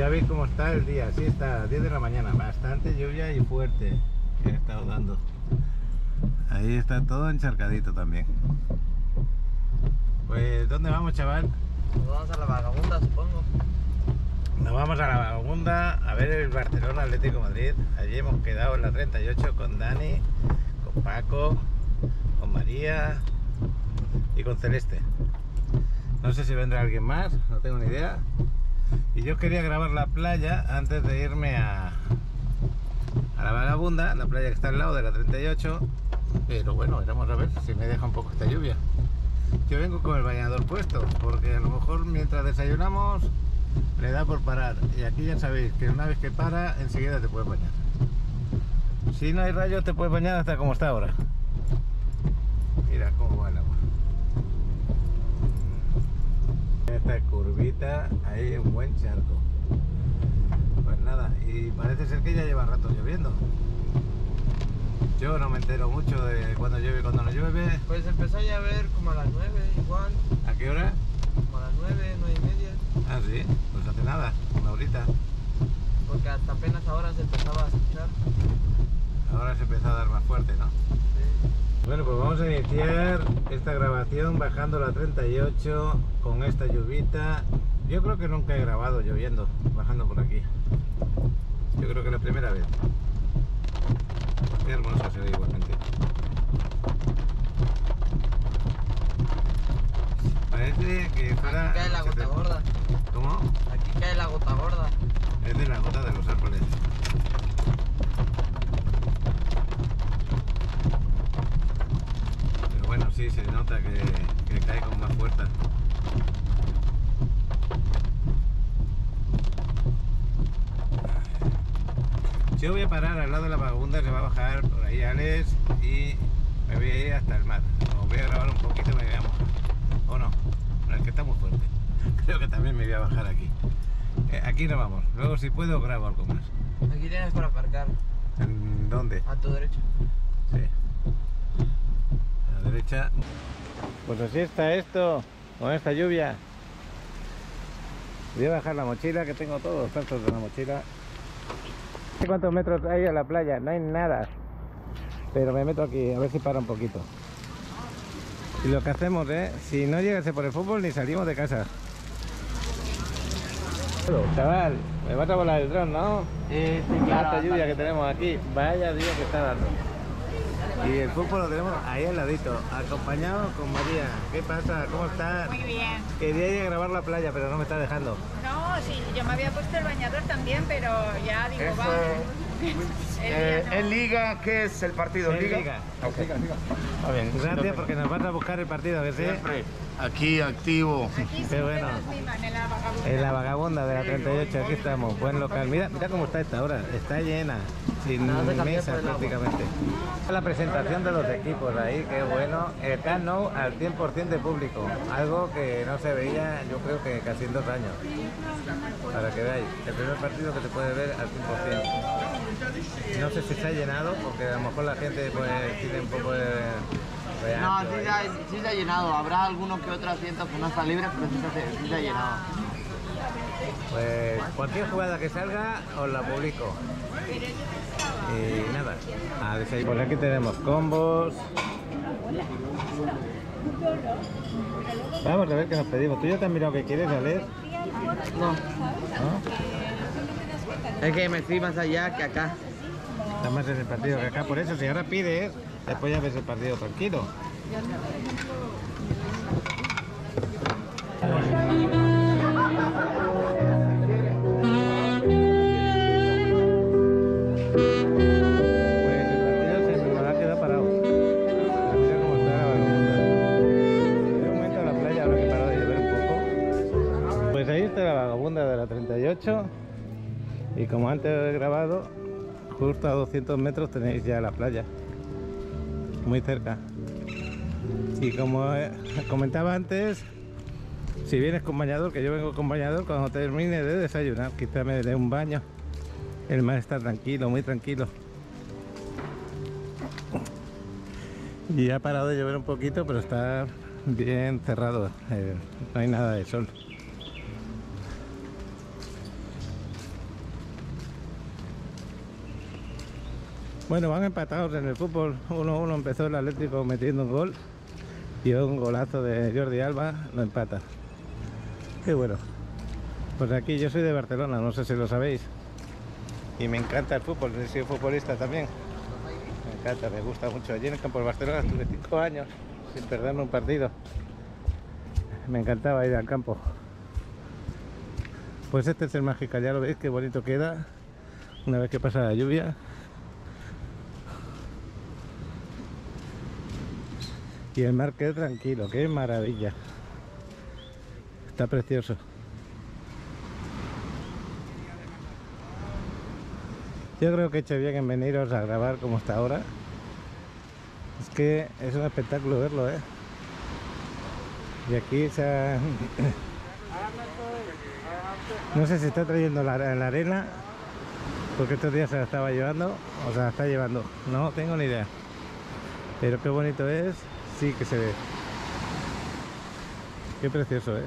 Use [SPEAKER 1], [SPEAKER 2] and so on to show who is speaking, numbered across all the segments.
[SPEAKER 1] veis cómo está el día, así está, 10 de la mañana, bastante lluvia y fuerte que ha estado dando. Ahí está todo encharcadito también. Pues, ¿dónde vamos, chaval?
[SPEAKER 2] Nos vamos a la Vagabunda, supongo.
[SPEAKER 1] Nos vamos a la Vagabunda a ver el Barcelona Atlético Madrid. Allí hemos quedado en la 38 con Dani, con Paco, con María y con Celeste. No sé si vendrá alguien más, no tengo ni idea. Y yo quería grabar la playa antes de irme a la Vagabunda, la playa que está al lado de la 38. Pero bueno, veremos a ver si me deja un poco esta lluvia. Yo vengo con el bañador puesto, porque a lo mejor mientras desayunamos le da por parar. Y aquí ya sabéis que una vez que para, enseguida te puedes bañar. Si no hay rayos, te puedes bañar hasta como está ahora. Mira cómo va el agua. Esta curvita, hay un buen charco. Pues nada, y parece ser que ya lleva rato lloviendo. Yo no me entero mucho de cuando llueve y cuando no llueve.
[SPEAKER 2] Pues empezó a llover como a las 9, igual.
[SPEAKER 1] ¿A qué hora?
[SPEAKER 2] Como a las 9, 9:30.
[SPEAKER 1] Ah, sí, pues hace nada, una horita.
[SPEAKER 2] Porque hasta apenas ahora se empezaba a escuchar.
[SPEAKER 1] Ahora se empezó a dar más fuerte, ¿no?
[SPEAKER 2] Sí.
[SPEAKER 1] Bueno, pues vamos a iniciar esta grabación bajando la 38 con esta lluvita. Yo creo que nunca he grabado lloviendo, bajando por aquí. Yo creo que es la primera vez. Qué hermosa se ve igualmente. Parece que fuera...
[SPEAKER 2] Aquí cae la gota gorda.
[SPEAKER 1] ¿Cómo?
[SPEAKER 2] Aquí cae la gota gorda.
[SPEAKER 1] Es de la gota de los árboles. Pero bueno, sí, se nota que cae con más fuerza. Yo voy a parar al lado de la Vagabunda, se va a bajar por ahí Alex y me voy a ir hasta el mar. Os voy a grabar un poquito y me voy a mojar. ¿O no? No, es que está muy fuerte. Creo que también me voy a bajar aquí. Aquí no vamos. Luego si puedo grabo algo más.
[SPEAKER 2] Aquí tienes para aparcar.
[SPEAKER 1] ¿En dónde?
[SPEAKER 2] A tu derecha.
[SPEAKER 1] Sí. A la derecha. Pues así está esto, con esta lluvia. Voy a bajar la mochila, que tengo todos los trastos de la mochila. ¿Cuántos metros hay a la playa? No hay nada. Pero me meto aquí, a ver si para un poquito. Y lo que hacemos, si no llegase por el fútbol, ni salimos de casa. Chaval, me vas a volar el dron, ¿no?
[SPEAKER 2] Sí,
[SPEAKER 1] Claro, esta lluvia que tenemos aquí, vaya día que está dando. Y el fútbol lo tenemos ahí al ladito, acompañado con María. ¿Qué pasa? ¿Cómo estás?
[SPEAKER 3] Muy bien.
[SPEAKER 1] Quería ir a grabar la playa, pero no me está dejando.
[SPEAKER 3] No, sí, yo me había puesto el bañador también, pero ya digo,
[SPEAKER 4] Eso,
[SPEAKER 3] va.
[SPEAKER 4] en Liga, ¿qué es el partido?
[SPEAKER 1] En
[SPEAKER 4] ¿Liga?
[SPEAKER 1] Liga.
[SPEAKER 4] Ok. Está bien.
[SPEAKER 1] Gracias porque nos vas a buscar el partido, que sí.
[SPEAKER 4] Siempre aquí activo.
[SPEAKER 3] Aquí
[SPEAKER 1] Qué
[SPEAKER 3] siempre
[SPEAKER 1] bueno.
[SPEAKER 3] nos miman en la Vagabunda.
[SPEAKER 1] En la Vagabunda de la 38, aquí estamos, buen local. Mira, mira cómo está esta hora, está llena, sin
[SPEAKER 2] No se cambió
[SPEAKER 1] mesas
[SPEAKER 2] por el agua.
[SPEAKER 1] prácticamente. La presentación de los equipos ahí, qué bueno. El Camp Nou al 100% de público, algo que no se veía yo creo que casi en 2 años. Para que veáis, el primer partido que se puede ver al 100%. No sé si se ha llenado, porque a lo mejor la gente pues tiene un poco de...
[SPEAKER 2] No, sí se ha llenado. Habrá alguno que otro asiento que no está libre, pero sí se ha llenado.
[SPEAKER 1] Pues cualquier jugada que salga os la publico. Y nada, a desayunar. Pues aquí tenemos combos. Vamos a ver qué nos pedimos. ¿Tú ya te has mirado qué quieres, Alex?
[SPEAKER 2] No,
[SPEAKER 1] ¿No?
[SPEAKER 2] es que me fui más allá que acá.
[SPEAKER 1] Está más en el partido que acá. Por eso, si ahora pides, después ya ves el partido tranquilo. De la 38 y como antes he grabado, justo a 200 metros tenéis ya la playa, muy cerca. Y como comentaba antes, si vienes con bañador, que yo vengo con bañador, cuando termine de desayunar quizá me dé un baño. El mar está tranquilo, muy tranquilo, y ha parado de llover un poquito, pero está bien cerrado, no hay nada de sol. Bueno, van empatados en el fútbol. 1-1 empezó el Atlético metiendo un gol y un golazo de Jordi Alba lo empata. Qué bueno. Pues aquí yo soy de Barcelona, no sé si lo sabéis. Y me encanta el fútbol, he sido futbolista también. Me encanta, me gusta mucho. Allí en el campo de Barcelona estuve 5 años sin perderme un partido. Me encantaba ir al campo. Pues este es el Mágica, ya lo veis, qué bonito queda una vez que pasa la lluvia. Y el mar queda tranquilo, qué maravilla. Está precioso. Yo creo que he hecho bien en veniros a grabar como está ahora. Es que es un espectáculo verlo, ¿eh? Y aquí se ha... No sé si está trayendo la arena, porque estos días se la estaba llevando, o se la está llevando. No tengo ni idea. Pero qué bonito es, sí que se ve. Qué precioso, ¿eh?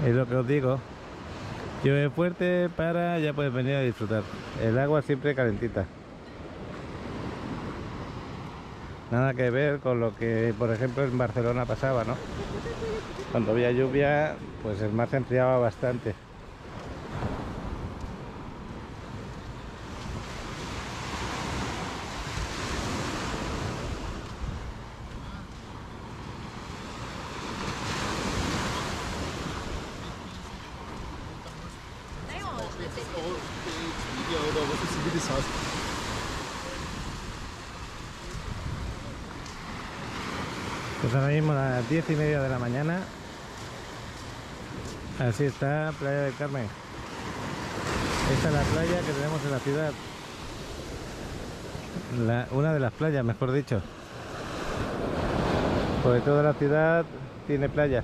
[SPEAKER 1] Es lo que os digo. Llueve fuerte para ya puedes venir a disfrutar. El agua siempre calentita. Nada que ver con lo que, por ejemplo, en Barcelona pasaba, ¿no? Cuando había lluvia, pues el mar se enfriaba bastante. Pues ahora mismo a las 10:30 de la mañana. Así está Playa del Carmen. Esta es la playa que tenemos en la ciudad. Una de las playas, mejor dicho. Porque toda la ciudad tiene playa.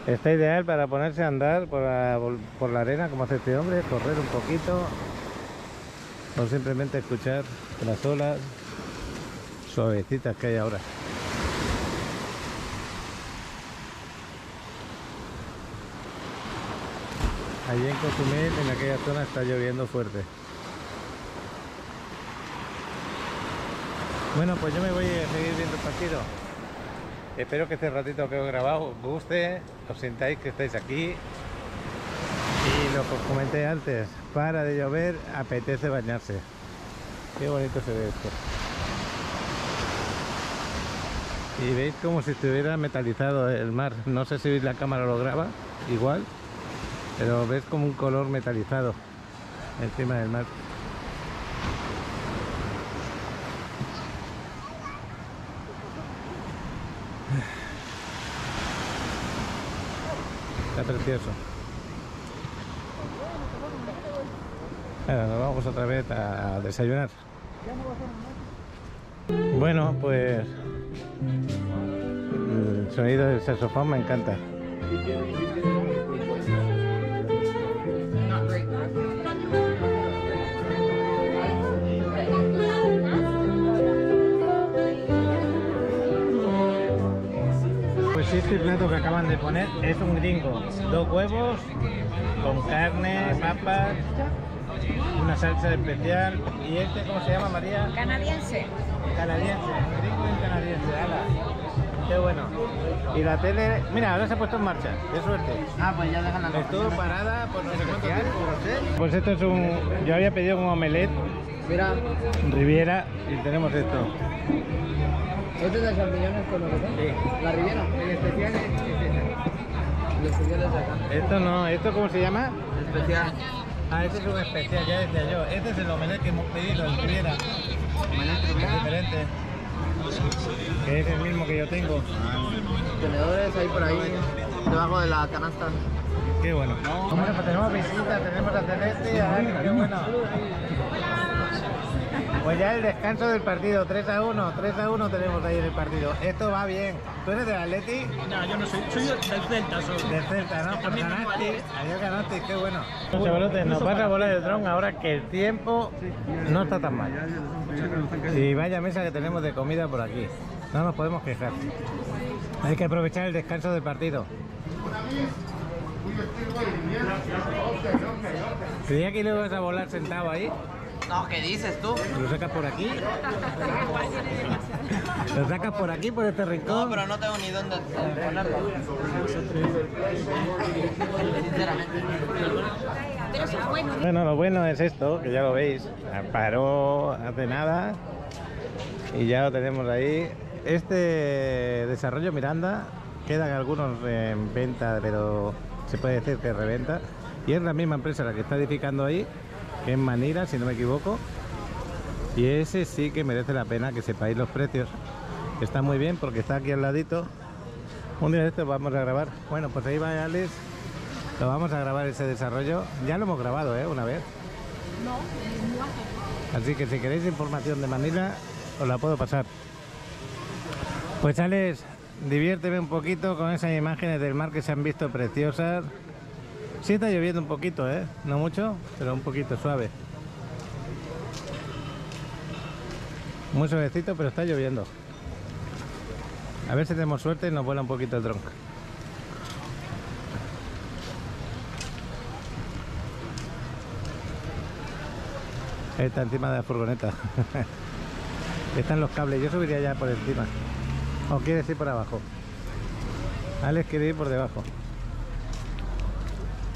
[SPEAKER 1] Está ideal para ponerse a andar por la arena, como hace este hombre, correr un poquito. O simplemente escuchar las olas suavecitas que hay ahora. Allí en Cozumel, en aquella zona, está lloviendo fuerte. Bueno, pues yo me voy a seguir viendo el partido. Espero que este ratito que os he grabado os guste, os sintáis que estáis aquí. Y lo que os comenté antes, para de llover, apetece bañarse. Qué bonito se ve esto. Y veis como si estuviera metalizado el mar. No sé si la cámara lo graba, igual, pero ves como un color metalizado encima del mar. Está precioso. Ahora nos vamos otra vez a desayunar. Bueno, pues el sonido del saxofón me encanta. Pues este plato que acaban de poner es un gringo. 2 huevos con carne, papas, una salsa especial. ¿Y este cómo se llama, María?
[SPEAKER 3] Canadiense.
[SPEAKER 1] Canadiense, gringo y canadiense, ala. Qué bueno. Y la tele, mira, ahora se ha puesto en marcha, de suerte.
[SPEAKER 2] Ah, pues ya dejan la
[SPEAKER 1] Estuvo parada por no sé cuánto tiempo. Pues esto es un... Yo había pedido un omelette
[SPEAKER 2] Mira,
[SPEAKER 1] Riviera y tenemos esto.
[SPEAKER 2] ¿este es de champiñones con lo que son?
[SPEAKER 1] Sí.
[SPEAKER 2] ¿La Riviera? El especial es el especial es de acá.
[SPEAKER 1] Esto no, ¿esto cómo se llama?
[SPEAKER 2] Especial.
[SPEAKER 1] Ah, este es un especial, ya decía yo. Este es el omelette que hemos pedido, el Riviera. Es diferente. Que es el mismo que yo tengo.
[SPEAKER 2] Tenedores ahí por ahí, debajo de la canasta.
[SPEAKER 1] Qué bueno. Bueno, pues tenemos visita, tenemos a Celeste y a Dani, qué bueno. Pues ya el descanso del partido, 3-1 tenemos ahí en el partido. Esto va bien. ¿Tú eres del Atleti?
[SPEAKER 5] No, yo no soy del Celta solo.
[SPEAKER 1] Del Celta, ¿no? Pues
[SPEAKER 5] También
[SPEAKER 1] ganaste. Ayer ganaste, qué bueno. Chavalotes, nos pasa a volar el dron ahora que el tiempo no está tan mal. Y vaya mesa que tenemos de comida por aquí. No nos podemos quejar. Hay que aprovechar el descanso del partido. Creía que luego vas a volar sentado ahí.
[SPEAKER 2] No, ¿qué dices tú?
[SPEAKER 1] ¿Lo sacas por aquí? ¿Lo sacas por aquí, por este rincón?
[SPEAKER 2] No, pero no tengo ni dónde ponerlo. Sinceramente.
[SPEAKER 3] Pero eso es bueno.
[SPEAKER 1] Bueno, lo bueno es esto, que ya lo veis. Paró hace nada y ya lo tenemos ahí. Este desarrollo Miranda, quedan algunos en venta, pero se puede decir que reventa. Y es la misma empresa la que está edificando ahí, que es Manila, si no me equivoco. Y ese sí que merece la pena que sepáis los precios. Está muy bien porque está aquí al ladito. Un día de estos vamos a grabar. Bueno, pues ahí va Alex. Lo vamos a grabar ese desarrollo. Ya lo hemos grabado, una vez. Así que si queréis información de Manila, os la puedo pasar. Pues Alex, diviérteme un poquito con esas imágenes del mar que se han visto preciosas. Sí está lloviendo un poquito, no mucho, pero un poquito suave. Muy suavecito, pero está lloviendo. A ver si tenemos suerte y nos vuela un poquito el dron. Está encima de la furgoneta. Están los cables, yo subiría ya por encima. ¿O quieres ir por abajo? Alex quiere ir por debajo.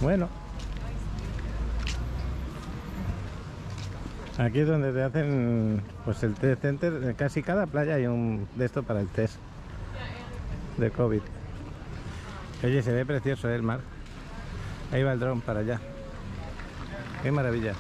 [SPEAKER 1] Bueno, aquí es donde te hacen pues el test center. En casi cada playa hay un de esto para el test de COVID. Oye, se ve precioso el mar. Ahí va el dron para allá. Qué maravilla.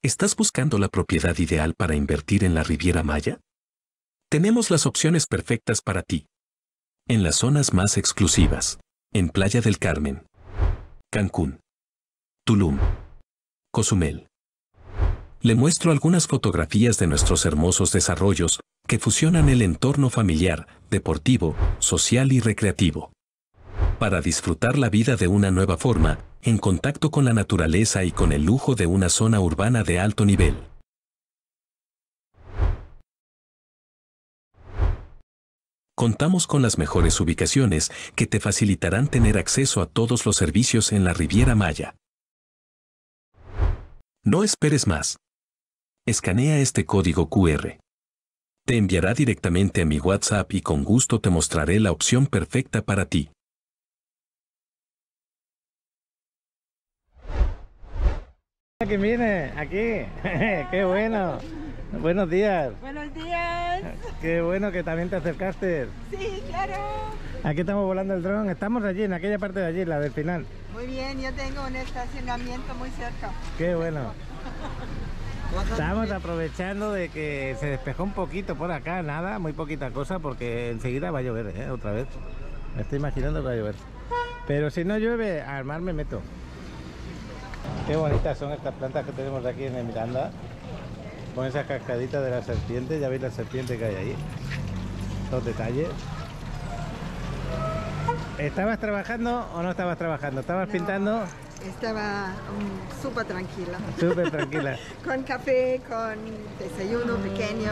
[SPEAKER 6] ¿Estás buscando la propiedad ideal para invertir en la Riviera Maya? Tenemos las opciones perfectas para ti. En las zonas más exclusivas, en Playa del Carmen, Cancún, Tulum, Cozumel. Le muestro algunas fotografías de nuestros hermosos desarrollos que fusionan el entorno familiar, deportivo, social y recreativo. Para disfrutar la vida de una nueva forma, en contacto con la naturaleza y con el lujo de una zona urbana de alto nivel. Contamos con las mejores ubicaciones que te facilitarán tener acceso a todos los servicios en la Riviera Maya. No esperes más. Escanea este código QR. Te enviará directamente a mi WhatsApp y con gusto te mostraré la opción perfecta para ti.
[SPEAKER 1] Que viene aquí, qué bueno, buenos días.
[SPEAKER 7] Buenos días.
[SPEAKER 1] Qué bueno que también te acercaste.
[SPEAKER 7] Sí, claro.
[SPEAKER 1] Aquí estamos volando el dron, estamos allí, en aquella parte de allí, la del final.
[SPEAKER 7] Muy bien, yo tengo un estacionamiento muy cerca.
[SPEAKER 1] Qué bueno. Estamos aprovechando de que se despejó un poquito por acá, nada, muy poquita cosa, porque enseguida va a llover, otra vez. Me estoy imaginando que va a llover. Pero si no llueve, al mar me meto. Qué bonitas son estas plantas que tenemos aquí en el Miranda. Con esas cascaditas de la serpiente, ya veis la serpiente que hay ahí. Los detalles. ¿Estabas trabajando o no estabas trabajando? ¿Estabas pintando?
[SPEAKER 7] Estaba súper tranquila.
[SPEAKER 1] Súper tranquila.
[SPEAKER 7] Con café, con desayuno pequeño.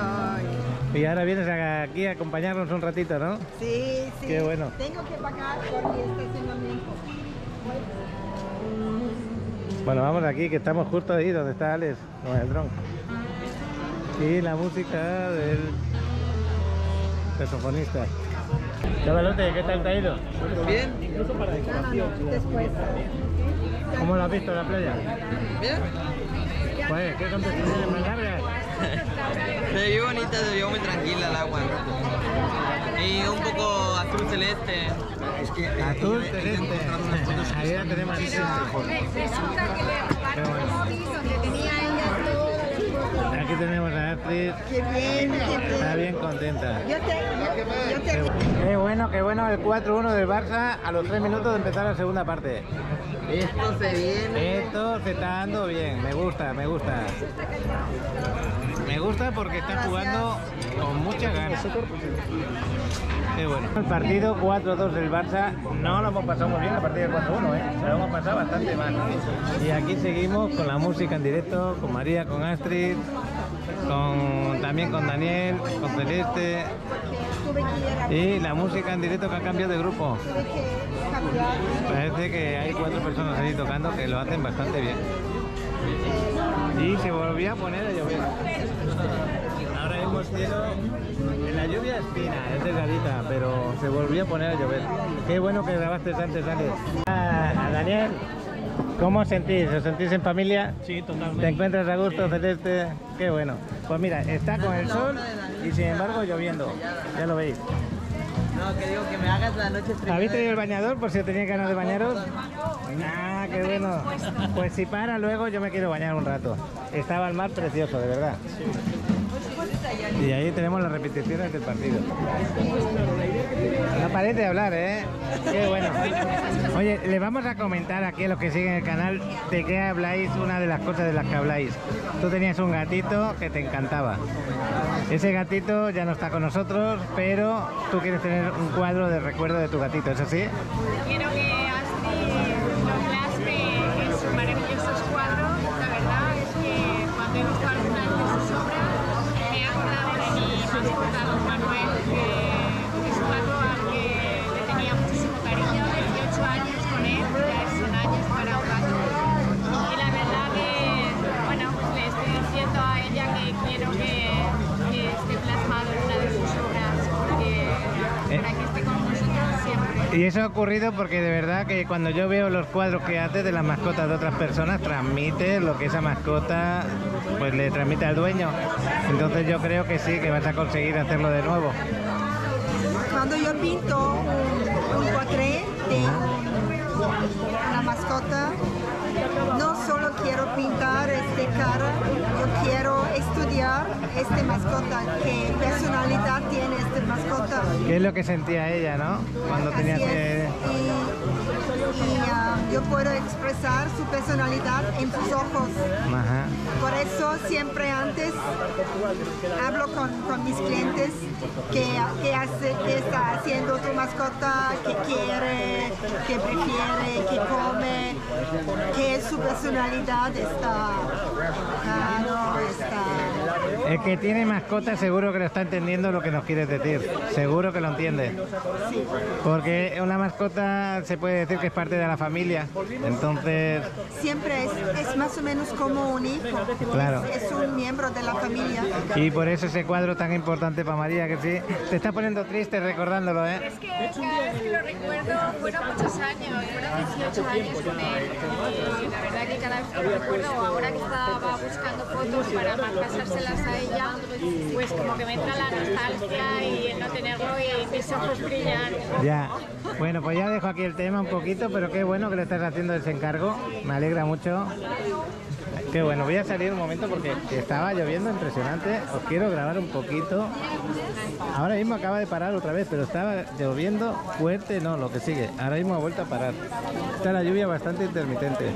[SPEAKER 1] Y ahora vienes aquí a acompañarnos un ratito, ¿no?
[SPEAKER 7] Sí, sí.
[SPEAKER 1] Qué bueno.
[SPEAKER 7] Tengo que pagar por mi estacionamiento.
[SPEAKER 1] Bueno, vamos aquí, que estamos justo ahí donde está Alex con el dron. Y la música del saxofonista. Chavalote, ¿qué tal te ha ido?
[SPEAKER 2] Bien.
[SPEAKER 7] Después.
[SPEAKER 1] ¿Cómo lo has visto la playa?
[SPEAKER 2] Bien.
[SPEAKER 1] Pues, ¿qué competiciones más largas?
[SPEAKER 2] Se vio bonita, se vio muy tranquila el agua. Y un poco azul celeste.
[SPEAKER 1] Azul celeste. Ahí la tenemos. Qué bueno. Aquí tenemos a Astrid.
[SPEAKER 7] Qué bien, qué bien.
[SPEAKER 1] Está bien contenta.
[SPEAKER 7] Yo tengo.
[SPEAKER 1] Qué bueno el 4-1 del Barça a los 3 minutos de empezar la segunda parte.
[SPEAKER 2] Esto se viene.
[SPEAKER 1] Esto se está dando bien, me gusta, me gusta. Me gusta porque está jugando con muchas ganas. Qué bueno. El partido 4-2 del Barça no lo hemos pasado muy bien a partir del 4-1, se lo hemos pasado bastante mal. Y aquí seguimos con la música en directo, con María, con Astrid, también con Daniel, con Celeste. Y la música en directo que ha cambiado de grupo. Parece que hay 4 personas ahí tocando que lo hacen bastante bien. Y se volvió a poner a llover. Ahora mismo el cielo, la lluvia es fina, es delgadita, pero se volvió a poner a llover. Qué bueno que grabaste antes, Alex. Daniel, ¿cómo os sentís? ¿Os sentís en familia?
[SPEAKER 5] Sí, totalmente.
[SPEAKER 1] ¿Te encuentras a gusto, Celeste? Qué bueno. Pues mira, está con el sol y sin embargo lloviendo. Ya lo veis.
[SPEAKER 2] No, que digo que me hagas la noche primero.
[SPEAKER 1] ¿Habéis traído el bañador por si tenéis ganas de bañaros? Ah, qué bueno. Pues si para luego yo me quiero bañar un rato. Estaba el mar precioso, de verdad. Y ahí tenemos las repeticiones del partido. No parece de hablar, ¿eh? Qué bueno. Oye, le vamos a comentar aquí a los que siguen el canal de qué habláis, una de las cosas de las que habláis. Tú tenías un gatito que te encantaba. Ese gatito ya no está con nosotros, pero tú quieres tener un cuadro de recuerdo de tu gatito, ¿es así?
[SPEAKER 3] Quiero que Astrid lo plasme en sus maravillosos cuadros. La verdad es que cuando he visto algunas de sus obras me he acordado de mi mascota, don Manuel, que es un gato al que le tenía muchísimo cariño, 18 años con él, ya son años para un gato. Y la verdad que, bueno, pues le estoy diciendo a ella que quiero que esté plasmado en una de sus obras, para que esté con nosotros siempre.
[SPEAKER 1] Y eso ha ocurrido porque de verdad que cuando yo veo los cuadros que hace de las mascotas de otras personas, transmite lo que esa mascota pues le transmite al dueño. Entonces yo creo que sí, que vas a conseguir hacerlo de nuevo.
[SPEAKER 7] Cuando yo pinto un cuadré de una mascota, no solo quiero pintar este cara, yo quiero estudiar esta mascota, qué personalidad tiene esta mascota.
[SPEAKER 1] ¿Qué es lo que sentía ella, no? Cuando tenía
[SPEAKER 7] Así
[SPEAKER 1] que...
[SPEAKER 7] es. Y yo puedo expresar su personalidad en sus ojos.
[SPEAKER 1] Ajá.
[SPEAKER 7] Por eso siempre antes hablo con mis clientes qué está haciendo tu mascota, qué quiere, qué prefiere, qué come, qué es su personalidad, está...
[SPEAKER 1] El que tiene mascota seguro que lo está entendiendo lo que nos quieres decir. Seguro que lo entiende.
[SPEAKER 7] Sí.
[SPEAKER 1] Porque una mascota se puede decir que es parte de la familia. Entonces...
[SPEAKER 7] Siempre es más o menos como un hijo.
[SPEAKER 1] Claro.
[SPEAKER 7] Es un miembro de la familia.
[SPEAKER 1] Y por eso ese cuadro tan importante para María, que sí. Te está poniendo triste recordándolo, ¿eh?
[SPEAKER 3] Es que cada vez que lo recuerdo fueron muchos años, fueron 18 años con él. Y la verdad que cada vez que lo recuerdo, ahora que estaba buscando fotos para pasárselas a ella, pues como que me entra la nostalgia y el no tenerlo y mis ojos brillan.
[SPEAKER 1] Ya. Bueno, pues ya dejo aquí el tema un poquito, pero qué bueno que le estás haciendo ese encargo. Me alegra mucho. Qué bueno, voy a salir un momento porque estaba lloviendo impresionante. Os quiero grabar un poquito. Ahora mismo acaba de parar otra vez, pero estaba lloviendo fuerte, no, lo que sigue. Ahora mismo ha vuelto a parar. Está la lluvia bastante intermitente.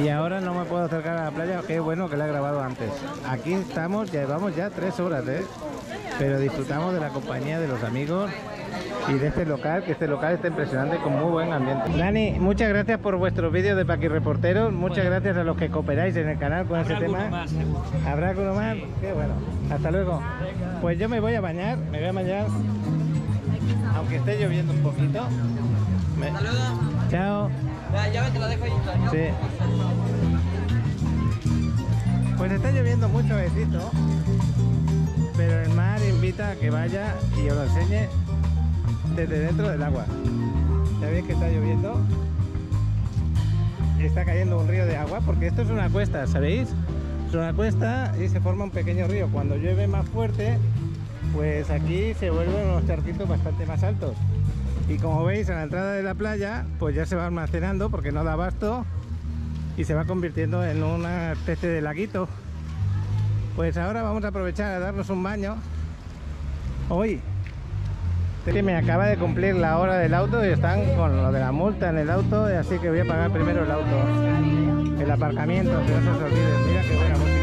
[SPEAKER 1] Y ahora no me puedo acercar a la playa. Qué bueno que la he grabado antes. Aquí estamos, llevamos ya 3 horas, ¿eh? Pero disfrutamos de la compañía de los amigos y de este local, que este local está impresionante con muy buen ambiente. Dani, muchas gracias por vuestros vídeos de Paqui Reporteros. Muchas gracias a los que cooperáis en el canal con ese tema. ¿Habrá alguno más? Qué bueno. Hasta luego. Pues yo me voy a bañar, aunque esté lloviendo un poquito.
[SPEAKER 2] Hasta luego.
[SPEAKER 1] Chao.
[SPEAKER 2] Ya te lo dejo ahí.
[SPEAKER 1] Sí. Pues está lloviendo muy suavecito, pero el mar invita a que vaya y os lo enseñe desde dentro del agua. Ya veis que está lloviendo y está cayendo un río de agua, porque esto es una cuesta, ¿sabéis? Es una cuesta y se forma un pequeño río. Cuando llueve más fuerte, pues aquí se vuelven unos charquitos bastante más altos. Y como veis, a la entrada de la playa, pues ya se va almacenando porque no da abasto y se va convirtiendo en una especie de laguito. Pues ahora vamos a aprovechar a darnos un baño. Hoy que me acaba de cumplir la hora del auto y están con lo de la multa en el auto, así que voy a pagar primero el auto, el aparcamiento, que no se os olvide. Mira qué buena música.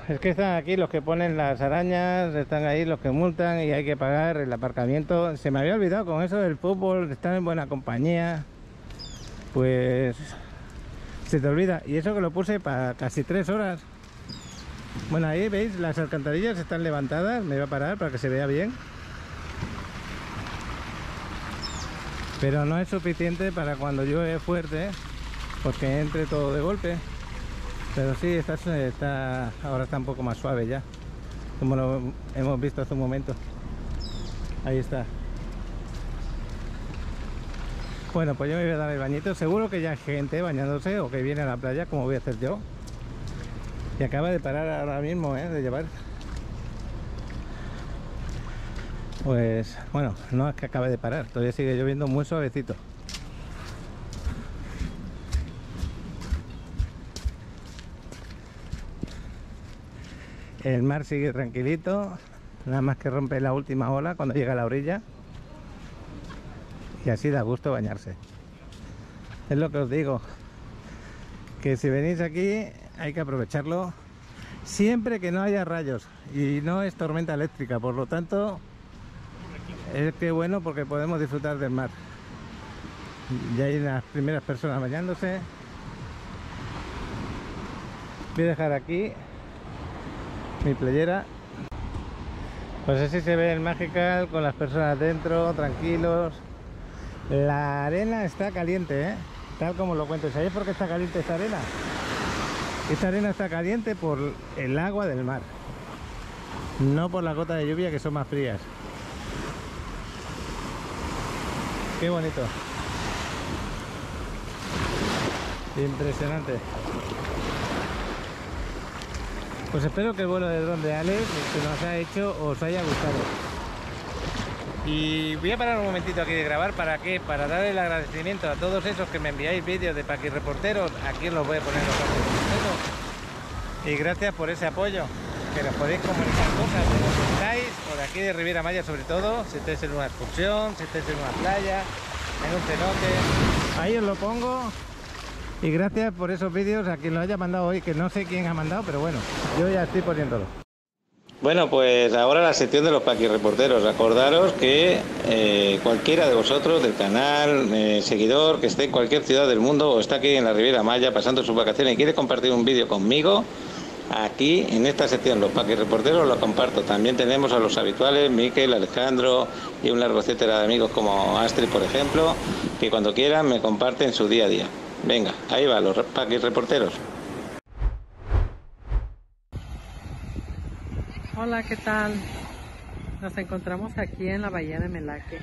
[SPEAKER 1] Es que están aquí los que ponen las arañas, están ahí los que multan y hay que pagar el aparcamiento. Se me había olvidado con eso del fútbol, de estar en buena compañía, pues se te olvida. Y eso que lo puse para casi 3 horas. Bueno, ahí veis, las alcantarillas están levantadas, me voy a parar para que se vea bien. Pero no es suficiente para cuando llueve fuerte, porque entre todo de golpe. Pero sí, ahora está un poco más suave ya, como lo hemos visto hace un momento. Ahí está. Bueno, pues yo me voy a dar el bañito. Seguro que ya hay gente bañándose o que viene a la playa, como voy a hacer yo. Y acaba de parar ahora mismo, de llevar. Pues, bueno, no es que acabe de parar, todavía sigue lloviendo muy suavecito. El mar sigue tranquilito, nada más que rompe la última ola cuando llega a la orilla. Y así da gusto bañarse. Es lo que os digo, que si venís aquí hay que aprovecharlo siempre que no haya rayos y no es tormenta eléctrica, por lo tanto es que bueno, porque podemos disfrutar del mar. Ya hay las primeras personas bañándose. Voy a dejar aquí mi playera, pues así se ve el Magical con las personas dentro, tranquilos. La arena está caliente, tal como lo cuento. ¿Sabéis por qué está caliente esta arena? Esta arena está caliente por el agua del mar, no por las gotas de lluvia, que son más frías. Qué bonito. Impresionante. Pues espero que el vuelo de dron de Alex que nos ha hecho os haya gustado. Y voy a parar un momentito aquí de grabar. ¿Para qué? Para dar el agradecimiento a todos esos que me enviáis vídeos de Paquirreporteros. Aquí os los voy a poner en los carteles. Y gracias por ese apoyo, que nos podéis comunicar cosas de donde estáis, o de aquí de Riviera Maya sobre todo, si estáis en una excursión, si estáis en una playa, en un cenote. Ahí os lo pongo. Y gracias por esos vídeos a quien lo haya mandado hoy, que no sé quién ha mandado, pero bueno, yo ya estoy poniéndolo. Bueno, pues ahora la sección de los Paquirreporteros. Acordaros que cualquiera de vosotros del canal, seguidor, que esté en cualquier ciudad del mundo o está aquí en la Riviera Maya pasando sus vacaciones y quiere compartir un vídeo conmigo, aquí en esta sección, los Paquirreporteros, lo comparto. También tenemos a los habituales, Miquel, Alejandro y un largo etcétera de amigos como Astrid, por ejemplo, que cuando quieran me comparten su día a día. Venga, ahí va, los Paquirreporteros.
[SPEAKER 8] Hola, ¿qué tal? Nos encontramos aquí en la bahía de Melaque.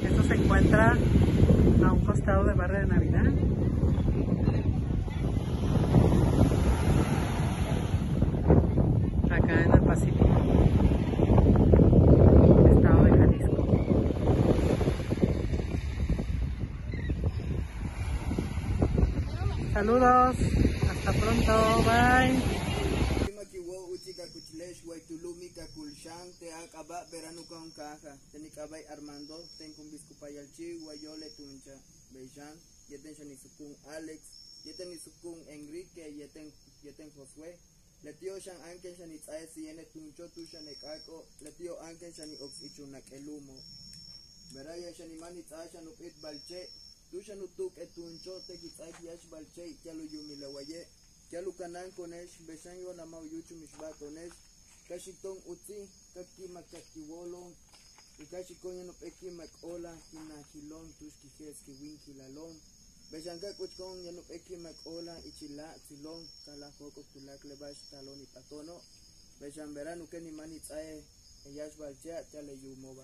[SPEAKER 8] Esto se encuentra a un costado del barrio de Navidad. Acá en el Pacífico, estado de Jalisco. Saludos, hasta pronto, bye.
[SPEAKER 9] Armando, ten con Biskupayalchi, Guayole Tuncha, Bejan, Yeten Shanisukun Alex, Yeten Nisukun Enrique, Yeten Josué, Letio Shan Anken Shanitzae Siene Tuncho, Tushan Ekako, Letio Anken Shani Oxichunak Elumo, Beraya Shanimani Tashan Upit Balche, Tushan Utuk Etuncho, Tekitzaik Yash Balche, Yalu Yumilawaye, Yalu Kanan Konesh, Beshan Yonamau Yuchu Mishba Konesh, Kashiton Utsi, Kaki Makakiwolo. Ikashi konya no peki makola kina kilon tuski keski winki lalon bejanka kuchkon ya no peki makola ichila silon kala hoko tulak lebash talon ipatono bejan verano que ni mani tsae yash balcha tale yumoba.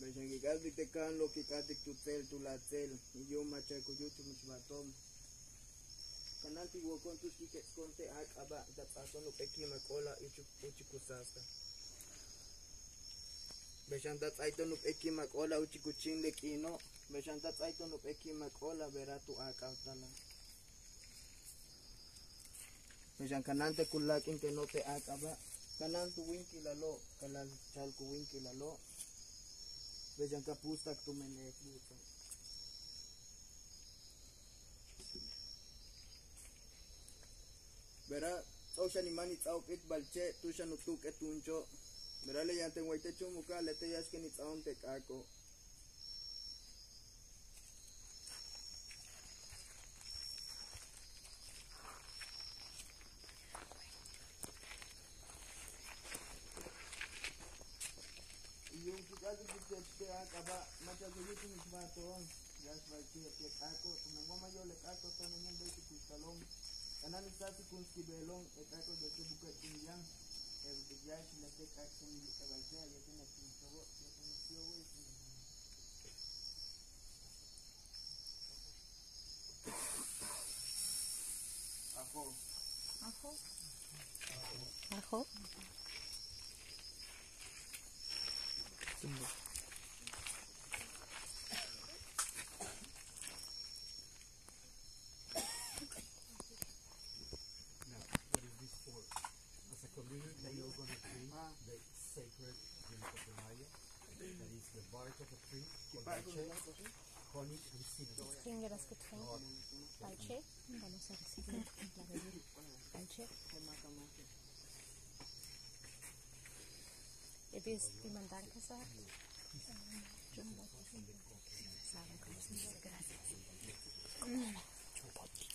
[SPEAKER 9] Bejangigadik te kan lo kikatik tutel tulatel yo machaco yutu mishmatom kananti wokon tus kike konte akaba da paso no peki makola uchi kusasta Beshanta tsaito no peki makola uchi kuchin de kino Beshanta tsaito no peki makola veratu akautala Beshan kanante kulakin que no te akaba kanantu winki lalo kalal chalku winki lalo Bejan kapustak tu menek buta. Vera, osha ni mani tsao pit balche, tusha nutuk etuncho. Vera le yante waite chumuka lete yashke ni tsaon te kako. casi que te acaba, muchas veces mis vatos, ya es para que te caco, como mamá yo le caco, todo el mundo que tu salón, anani sasi kun skibelón, el caco de ese buque tinian, el de ya es le te caco ni te va a ser, ya tiene que todo, ya tiene que todo. Ajo.
[SPEAKER 7] Ajo. Ajo.
[SPEAKER 10] Fingers que traen palche, vamos a recibir la bebida palche. Es pimentán que sabe. Saben cómo se dice gracias. Chumpotic.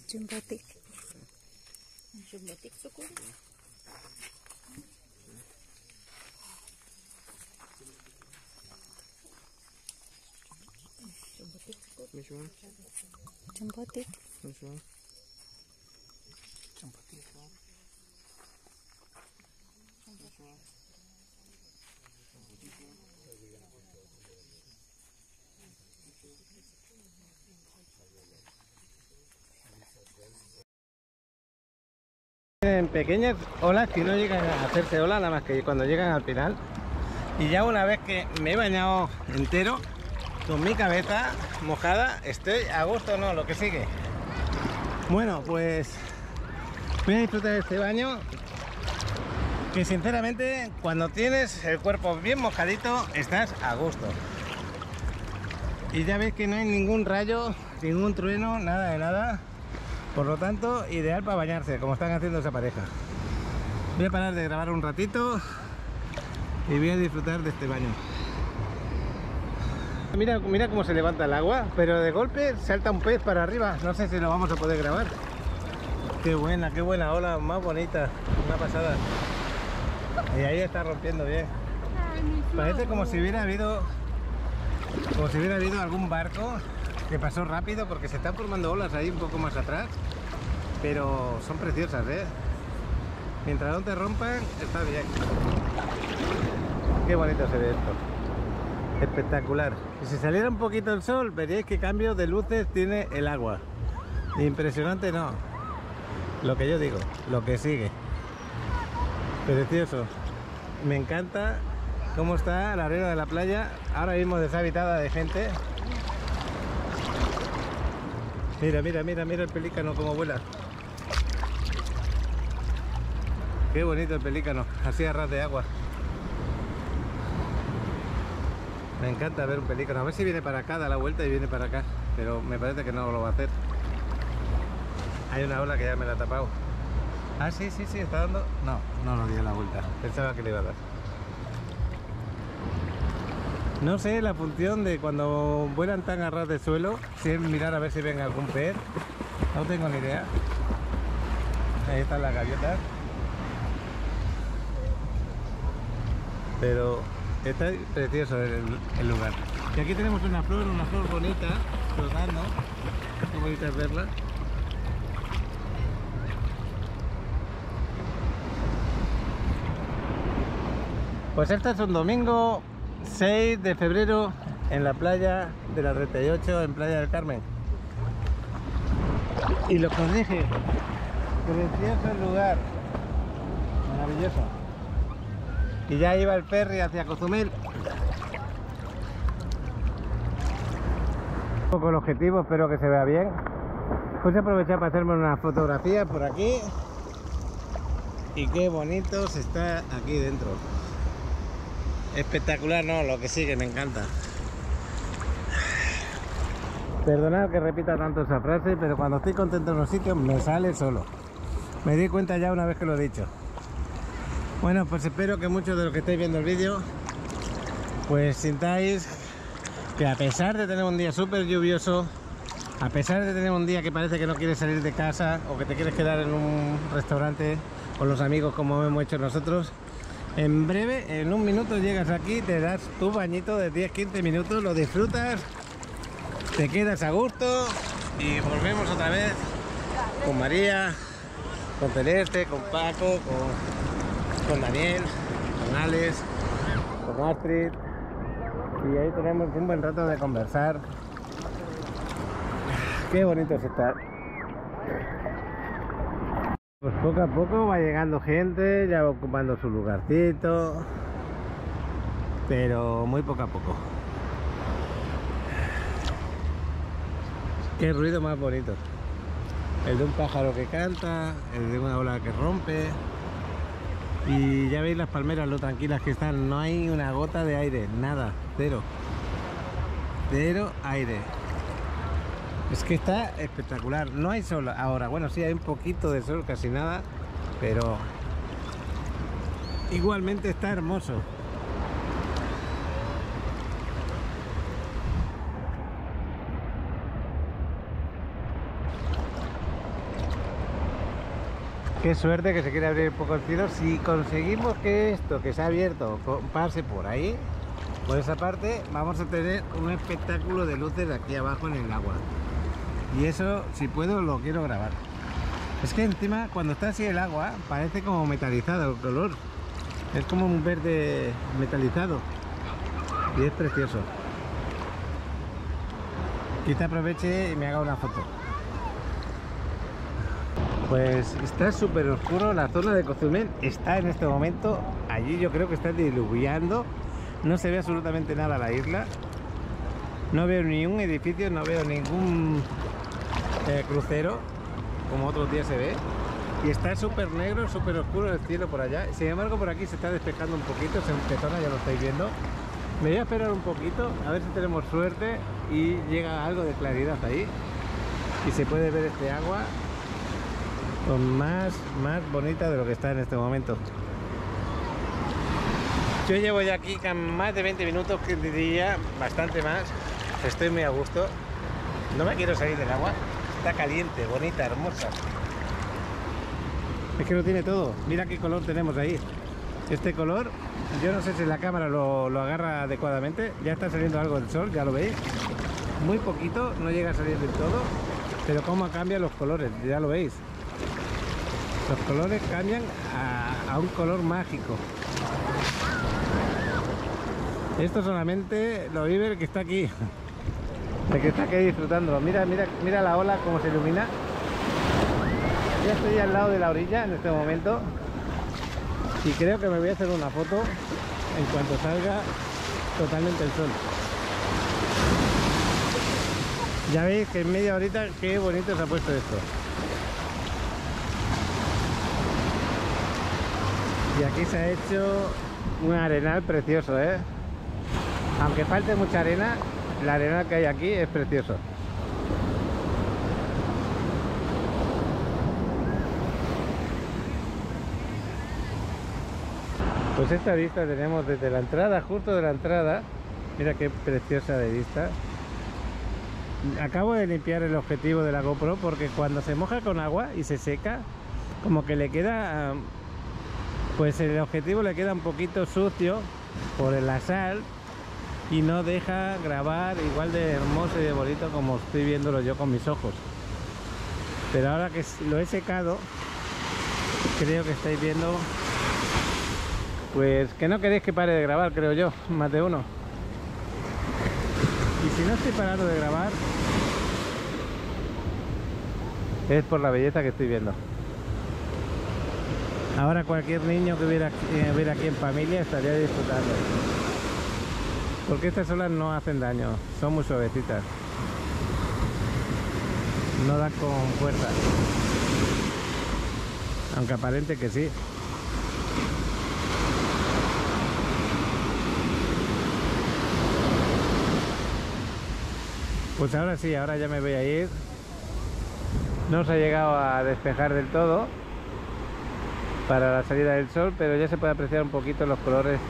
[SPEAKER 10] Jumbotic. Jumbotic suku. Jumbotic suku.
[SPEAKER 9] Which one?
[SPEAKER 10] Jumbotic.
[SPEAKER 9] Which one?
[SPEAKER 1] En pequeñas olas que no llegan a hacerse olas, nada más que cuando llegan al final. Y ya una vez que me he bañado entero, con mi cabeza mojada, estoy a gusto, no, lo que sigue. Bueno, pues voy a disfrutar de este baño, que sinceramente cuando tienes el cuerpo bien mojadito, estás a gusto. Y ya veis que no hay ningún rayo, ningún trueno, nada de nada. Por lo tanto, ideal para bañarse, como están haciendo esa pareja. Voy a parar de grabar un ratito y voy a disfrutar de este baño. Mira, mira cómo se levanta el agua, pero de golpe salta un pez para arriba. No sé si lo vamos a poder grabar. Qué buena ola, más bonita, una pasada. Y ahí está rompiendo bien. Parece como si hubiera habido algún barco que pasó rápido, porque se están formando olas ahí un poco más atrás, pero son preciosas, mientras no te rompan está bien. Qué bonito se ve esto, espectacular. Y si saliera un poquito el sol, veríais qué cambio de luces tiene el agua. Impresionante, no, lo que yo digo, lo que sigue. Precioso, me encanta cómo está la arena de la playa, ahora mismo deshabitada de gente. Mira, mira, mira, mira el pelícano como vuela. Qué bonito el pelícano, así a ras de agua. Me encanta ver un pelícano. A ver si viene para acá, da la vuelta y viene para acá. Pero me parece que no lo va a hacer. Hay una ola que ya me la ha tapado. Ah, sí, sí, sí, está dando. No, no nos dio la vuelta. Pensaba que le iba a dar. No sé la función de cuando vuelan tan a ras de suelo, si es mirar a ver si ven algún pez. No tengo ni idea. Ahí están las gaviotas. Pero está precioso el lugar. Y aquí tenemos una flor bonita, flotando. Qué bonita es verla. Pues este es un domingo 6 de febrero en la playa de la 38, en Playa del Carmen. Y lo que os dije, precioso el lugar, maravilloso. Y ya iba el ferry hacia Cozumel. Un poco el objetivo, espero que se vea bien. Pues aprovechar para hacerme una fotografía por aquí. Y qué bonito se está aquí dentro. Espectacular, no, lo que sí que me encanta. Perdonad que repita tanto esa frase, pero cuando estoy contento en los sitios me sale solo. Me di cuenta ya una vez que lo he dicho. Bueno, pues espero que muchos de los que estáis viendo el vídeo pues sintáis que a pesar de tener un día súper lluvioso, a pesar de tener un día que parece que no quieres salir de casa o que te quieres quedar en un restaurante con los amigos como hemos hecho nosotros, en breve, en un minuto llegas aquí, te das tu bañito de 10-15 minutos, lo disfrutas, te quedas a gusto y volvemos otra vez con María, con Celeste, con Paco, con Daniel, con Alex, con Astrid, y ahí tenemos un buen rato de conversar. Qué bonito es estar. Pues poco a poco va llegando gente, ya va ocupando su lugarcito, pero muy poco a poco. Qué ruido más bonito. El de un pájaro que canta, el de una ola que rompe. Y ya veis las palmeras lo tranquilas que están, no hay una gota de aire, nada, cero. Cero aire. Es que está espectacular, no hay sol ahora, bueno sí hay un poquito de sol, casi nada, pero igualmente está hermoso. Qué suerte que se quiere abrir un poco el cielo. Si conseguimos que esto que se ha abierto pase por ahí, por esa parte, vamos a tener un espectáculo de luces aquí abajo en el agua. Y eso, si puedo, lo quiero grabar. Es que encima, cuando está así el agua, parece como metalizado el color. Es como un verde metalizado. Y es precioso. Quizá aproveche y me haga una foto. Pues está súper oscuro, la zona de Cozumel está en este momento, allí yo creo que está diluviando, no se ve absolutamente nada la isla, no veo ni un edificio, no veo ningún crucero, como otros días se ve, y está súper negro, súper oscuro el cielo por allá. Sin embargo por aquí se está despejando un poquito, se empezona, ya lo estáis viendo. Me voy a esperar un poquito, a ver si tenemos suerte y llega algo de claridad ahí, y se puede ver este agua con más bonita de lo que está en este momento. Yo llevo ya aquí más de 20 minutos, que diría bastante más. Estoy muy a gusto, no me quiero salir del agua, está caliente, bonita, hermosa. Es que lo tiene todo, mira qué color tenemos ahí. Este color, yo no sé si la cámara lo agarra adecuadamente, ya está saliendo algo del sol, ya lo veis, muy poquito, no llega a salir del todo, pero cómo cambian los colores, ya lo veis. Los colores cambian a un color mágico. Esto solamente lo vive el que está aquí. El que está aquí disfrutándolo. Mira la ola como se ilumina. Ya estoy al lado de la orilla en este momento. Y creo que me voy a hacer una foto en cuanto salga totalmente el sol. Ya veis que en media horita qué bonito se ha puesto esto. Y aquí se ha hecho un arenal precioso, ¿eh? Aunque falte mucha arena, la arena que hay aquí es precioso. Pues esta vista tenemos desde la entrada, justo de la entrada. Mira qué preciosa de vista. Acabo de limpiar el objetivo de la GoPro porque cuando se moja con agua y se seca, como que le queda... pues el objetivo le queda un poquito sucio por la sal y no deja grabar igual de hermoso y de bonito como estoy viéndolo yo con mis ojos. Pero ahora que lo he secado, creo que estáis viendo pues que no queréis que pare de grabar, creo yo, más de uno. Y si no estoy parando de grabar es por la belleza que estoy viendo. Ahora cualquier niño que hubiera aquí en familia estaría disfrutando. Porque estas olas no hacen daño, son muy suavecitas. No dan con fuerza. Aunque aparente que sí. Pues ahora sí, ahora ya me voy a ir. No se ha llegado a despejar del todo para la salida del sol, pero ya se puede apreciar un poquito los colores.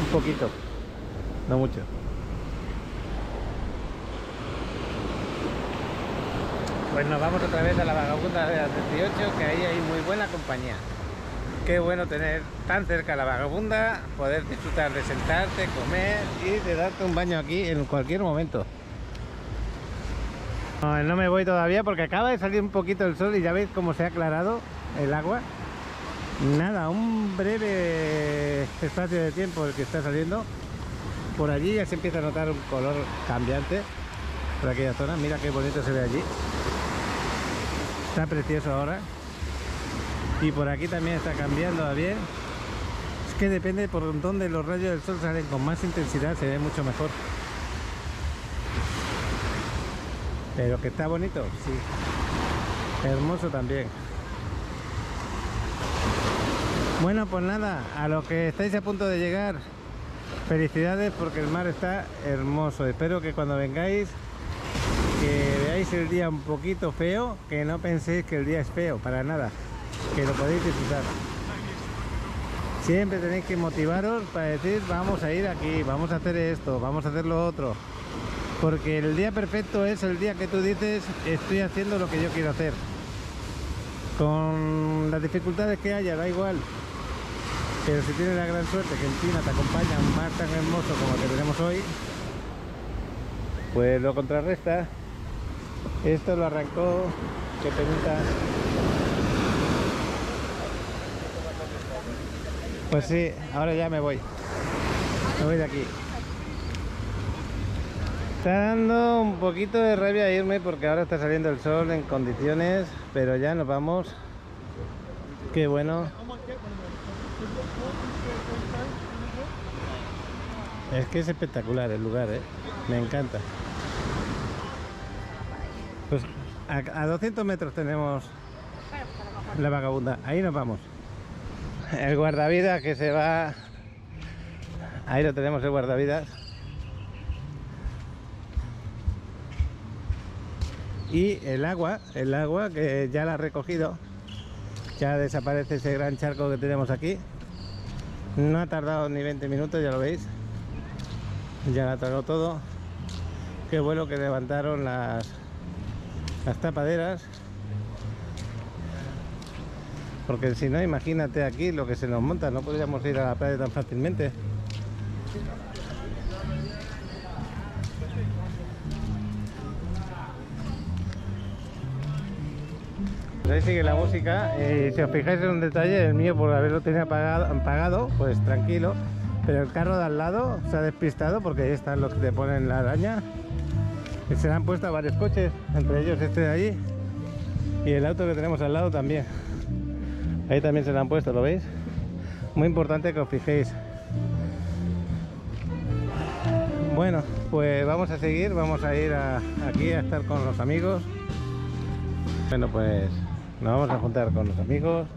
[SPEAKER 1] Un poquito, no mucho. Pues nos vamos otra vez a la Vagabunda de la 38, que ahí hay muy buena compañía. Qué bueno tener tan cerca la Vagabunda, poder disfrutar de sentarte, comer y de darte un baño aquí en cualquier momento. No me voy todavía porque acaba de salir un poquito el sol y ya veis cómo se ha aclarado el agua. Nada, un breve espacio de tiempo el que está saliendo. Por allí ya se empieza a notar un color cambiante por aquella zona. Mira qué bonito se ve allí. Está precioso ahora. Y por aquí también está cambiando a bien. Es que depende por dónde los rayos del sol salen con más intensidad, se ve mucho mejor. Pero que está bonito, sí. Hermoso también. Bueno, pues nada, a los que estáis a punto de llegar, felicidades porque el mar está hermoso. Espero que cuando vengáis, que veáis el día un poquito feo, que no penséis que el día es feo, para nada, que lo podéis disfrutar. Siempre tenéis que motivaros para decir, vamos a ir aquí, vamos a hacer esto, vamos a hacer lo otro. Porque el día perfecto es el día que tú dices, estoy haciendo lo que yo quiero hacer. Con las dificultades que haya, da igual. Pero si tienes la gran suerte que encima te acompaña un mar tan hermoso como el que tenemos hoy, pues lo contrarresta. Esto lo arrancó, qué penita. Pues sí, ahora ya me voy de aquí. Está dando un poquito de rabia irme porque ahora está saliendo el sol en condiciones, pero ya nos vamos. Qué bueno. Es que es espectacular el lugar, me encanta. Pues a 200 metros tenemos la Vagabunda, ahí nos vamos. El guardavidas que se va, ahí lo tenemos, el guardavidas. Y el agua que ya la ha recogido, ya desaparece ese gran charco que tenemos aquí. No ha tardado ni 20 minutos, ya lo veis. Ya la tragó todo. Qué bueno que levantaron las tapaderas. Porque si no, imagínate aquí lo que se nos monta. No podríamos ir a la playa tan fácilmente. Ahí sigue la música. Si os fijáis en un detalle, el mío por haberlo tenido apagado, pues tranquilo. Pero el carro de al lado se ha despistado porque ahí están los que te ponen la araña. Y se le han puesto a varios coches, entre ellos este de allí. Y el auto que tenemos al lado también. Ahí también se le han puesto, ¿lo veis? Muy importante que os fijéis. Bueno, pues vamos a seguir, vamos a ir aquí a estar con los amigos. Bueno, pues nos vamos a juntar con los amigos.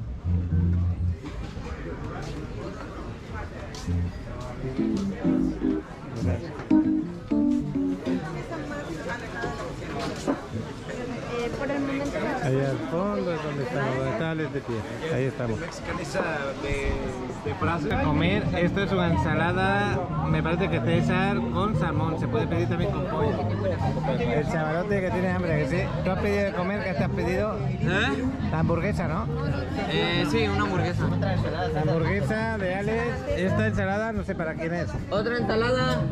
[SPEAKER 10] Por el momento.
[SPEAKER 1] Ahí al fondo es donde estamos, donde está Alex de pie. Ahí estamos. A comer, esto es una ensalada, me parece que César, con salmón, se puede pedir también con pollo. El chavalote que tiene hambre, que sí. ¿Tú has pedido de comer? ¿Qué te has pedido? La hamburguesa, ¿no?
[SPEAKER 2] Sí, una hamburguesa.
[SPEAKER 1] La hamburguesa de Alex, esta ensalada no sé para quién es.
[SPEAKER 2] Otra ensalada.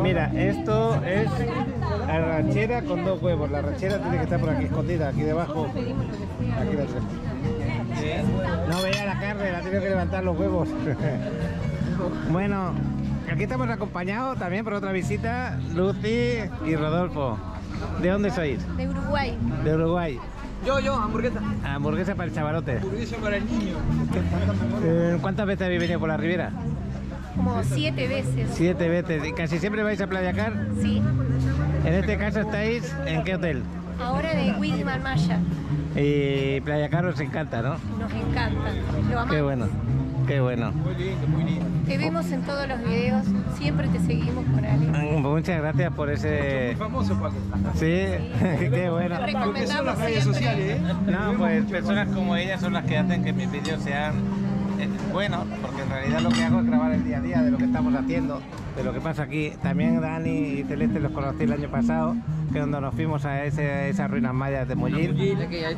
[SPEAKER 1] Mira, esto es arrachera con 2 huevos. La arrachera tiene que estar por aquí escondida, aquí debajo. Aquí la tenemos. No veía la carne, la he tenido que levantar los huevos. Bueno, aquí estamos acompañados también por otra visita, Lucy y Rodolfo. ¿De dónde sois?
[SPEAKER 10] De Uruguay.
[SPEAKER 1] De Uruguay.
[SPEAKER 2] Yo, hamburguesa.
[SPEAKER 1] Hamburguesa para el chavalote.
[SPEAKER 2] Hamburguesa para el niño.
[SPEAKER 1] ¿Cuántas veces habéis venido por la Riviera?
[SPEAKER 10] Como 7 veces.
[SPEAKER 1] 7 veces. ¿Y casi siempre vais a Playa Car?
[SPEAKER 10] Sí.
[SPEAKER 1] En este caso estáis, ¿en qué hotel?
[SPEAKER 10] Ahora de Widman Maya.
[SPEAKER 1] Y Playa Car os encanta, ¿no?
[SPEAKER 10] Nos encanta. Lo amamos.
[SPEAKER 1] Qué bueno. Qué bueno.
[SPEAKER 5] Muy lindo, muy lindo.
[SPEAKER 10] Te vemos en todos los videos, siempre te seguimos con Ale.
[SPEAKER 1] Muchas gracias por ese...
[SPEAKER 5] Muy famoso, Paco.
[SPEAKER 1] Sí, qué bueno.
[SPEAKER 5] Lo que son las redes sociales, ¿eh?
[SPEAKER 1] No, pues personas como ella son las que hacen que mis vídeos sean buenos, porque en realidad lo que hago es grabar el día a día de lo que estamos haciendo, de lo que pasa aquí. También Dani y Celeste los conocí el año pasado, que cuando nos fuimos a esas ruinas mayas de Mollín,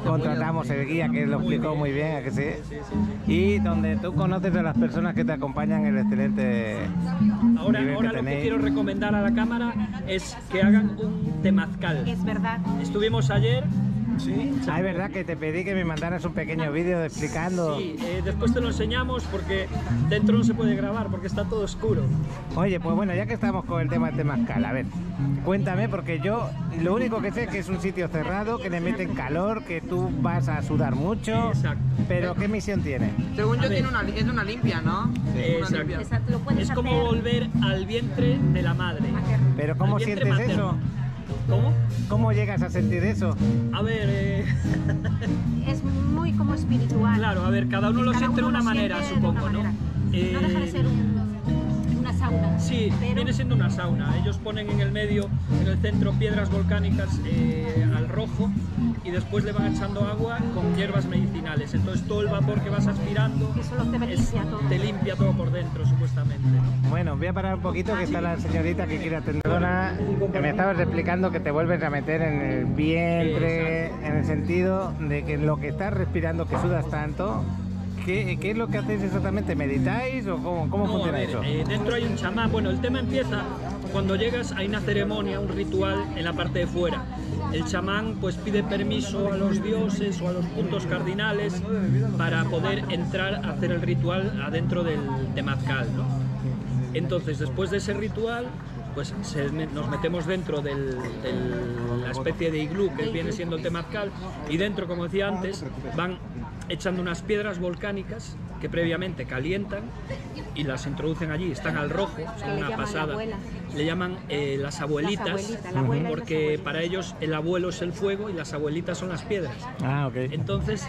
[SPEAKER 1] contratamos el guía que lo explicó muy bien, ¿a que sí? Y donde tú conoces a las personas que te acompañan el excelente
[SPEAKER 5] Ahora
[SPEAKER 1] nivel que
[SPEAKER 5] lo que
[SPEAKER 1] tenéis.
[SPEAKER 5] quiero recomendar a la cámara es que hagan un temazcal.
[SPEAKER 10] Es verdad.
[SPEAKER 5] Estuvimos ayer. Sí,
[SPEAKER 1] Ah, es verdad que te pedí que me mandaras un pequeño vídeo explicando.
[SPEAKER 5] sí, después te lo enseñamos porque dentro no se puede grabar porque está todo oscuro.
[SPEAKER 1] Oye, pues bueno, ya que estamos con el tema de Temazcal, a ver, cuéntame, porque yo lo único que sé es que es un sitio cerrado, que le meten calor, que tú vas a sudar mucho.
[SPEAKER 5] Exacto.
[SPEAKER 1] Pero ¿qué misión tiene?
[SPEAKER 2] Según yo
[SPEAKER 5] A ver.
[SPEAKER 2] es una limpia, ¿no?
[SPEAKER 5] Exacto.
[SPEAKER 2] limpia.
[SPEAKER 10] Exacto, lo puedes
[SPEAKER 5] Es como
[SPEAKER 10] hacer.
[SPEAKER 5] volver al vientre de la madre.
[SPEAKER 1] Pero ¿cómo
[SPEAKER 5] Al vientre
[SPEAKER 1] sientes
[SPEAKER 5] materno.
[SPEAKER 1] eso?
[SPEAKER 5] ¿Cómo?
[SPEAKER 1] ¿Cómo llegas a sentir eso?
[SPEAKER 5] A ver,
[SPEAKER 10] Es muy como espiritual.
[SPEAKER 5] claro, a ver, cada uno lo
[SPEAKER 10] Cada
[SPEAKER 5] siente de
[SPEAKER 10] uno
[SPEAKER 5] una
[SPEAKER 10] lo
[SPEAKER 5] manera,
[SPEAKER 10] siente de
[SPEAKER 5] supongo,
[SPEAKER 10] una
[SPEAKER 5] ¿no?
[SPEAKER 10] manera. No deja de ser una sauna.
[SPEAKER 5] Sí,
[SPEAKER 10] pero
[SPEAKER 5] viene siendo una sauna. Ellos ponen en el medio, en el centro, piedras volcánicas al rojo y después le van echando agua con hierbas medicinales. Entonces todo el vapor que vas aspirando
[SPEAKER 10] Eso lo te limpia todo.
[SPEAKER 5] te limpia todo por dentro, supuestamente, ¿no?
[SPEAKER 1] Bueno, voy a parar un poquito, que está la señorita que quiere atender. Que me estabas explicando que te vuelves a meter en el vientre, en el sentido de que lo que estás respirando, que sudas tanto. ¿Qué es lo que hacéis exactamente? ¿Meditáis o cómo
[SPEAKER 5] No,
[SPEAKER 1] funciona
[SPEAKER 5] a ver,
[SPEAKER 1] eso?
[SPEAKER 5] dentro hay un chamán. Bueno, el tema empieza cuando llegas, hay una ceremonia, un ritual en la parte de fuera. El chamán pues pide permiso a los dioses o a los puntos cardinales para poder entrar a hacer el ritual adentro del temazcal, ¿no? Entonces, después de ese ritual, pues nos metemos dentro de la especie de iglú que viene siendo el temazcal, y dentro, como decía antes, van echando unas piedras volcánicas que previamente calientan y las introducen allí, están al rojo, son
[SPEAKER 10] Le
[SPEAKER 5] una
[SPEAKER 10] llaman
[SPEAKER 5] pasada.
[SPEAKER 10] abuelas.
[SPEAKER 5] Le llaman las abuelitas,
[SPEAKER 10] Las abuelitas, la abuela y las
[SPEAKER 5] porque
[SPEAKER 10] abuelitas.
[SPEAKER 5] para ellos el abuelo es el fuego y las abuelitas son las piedras.
[SPEAKER 1] Ah, ok.
[SPEAKER 5] Entonces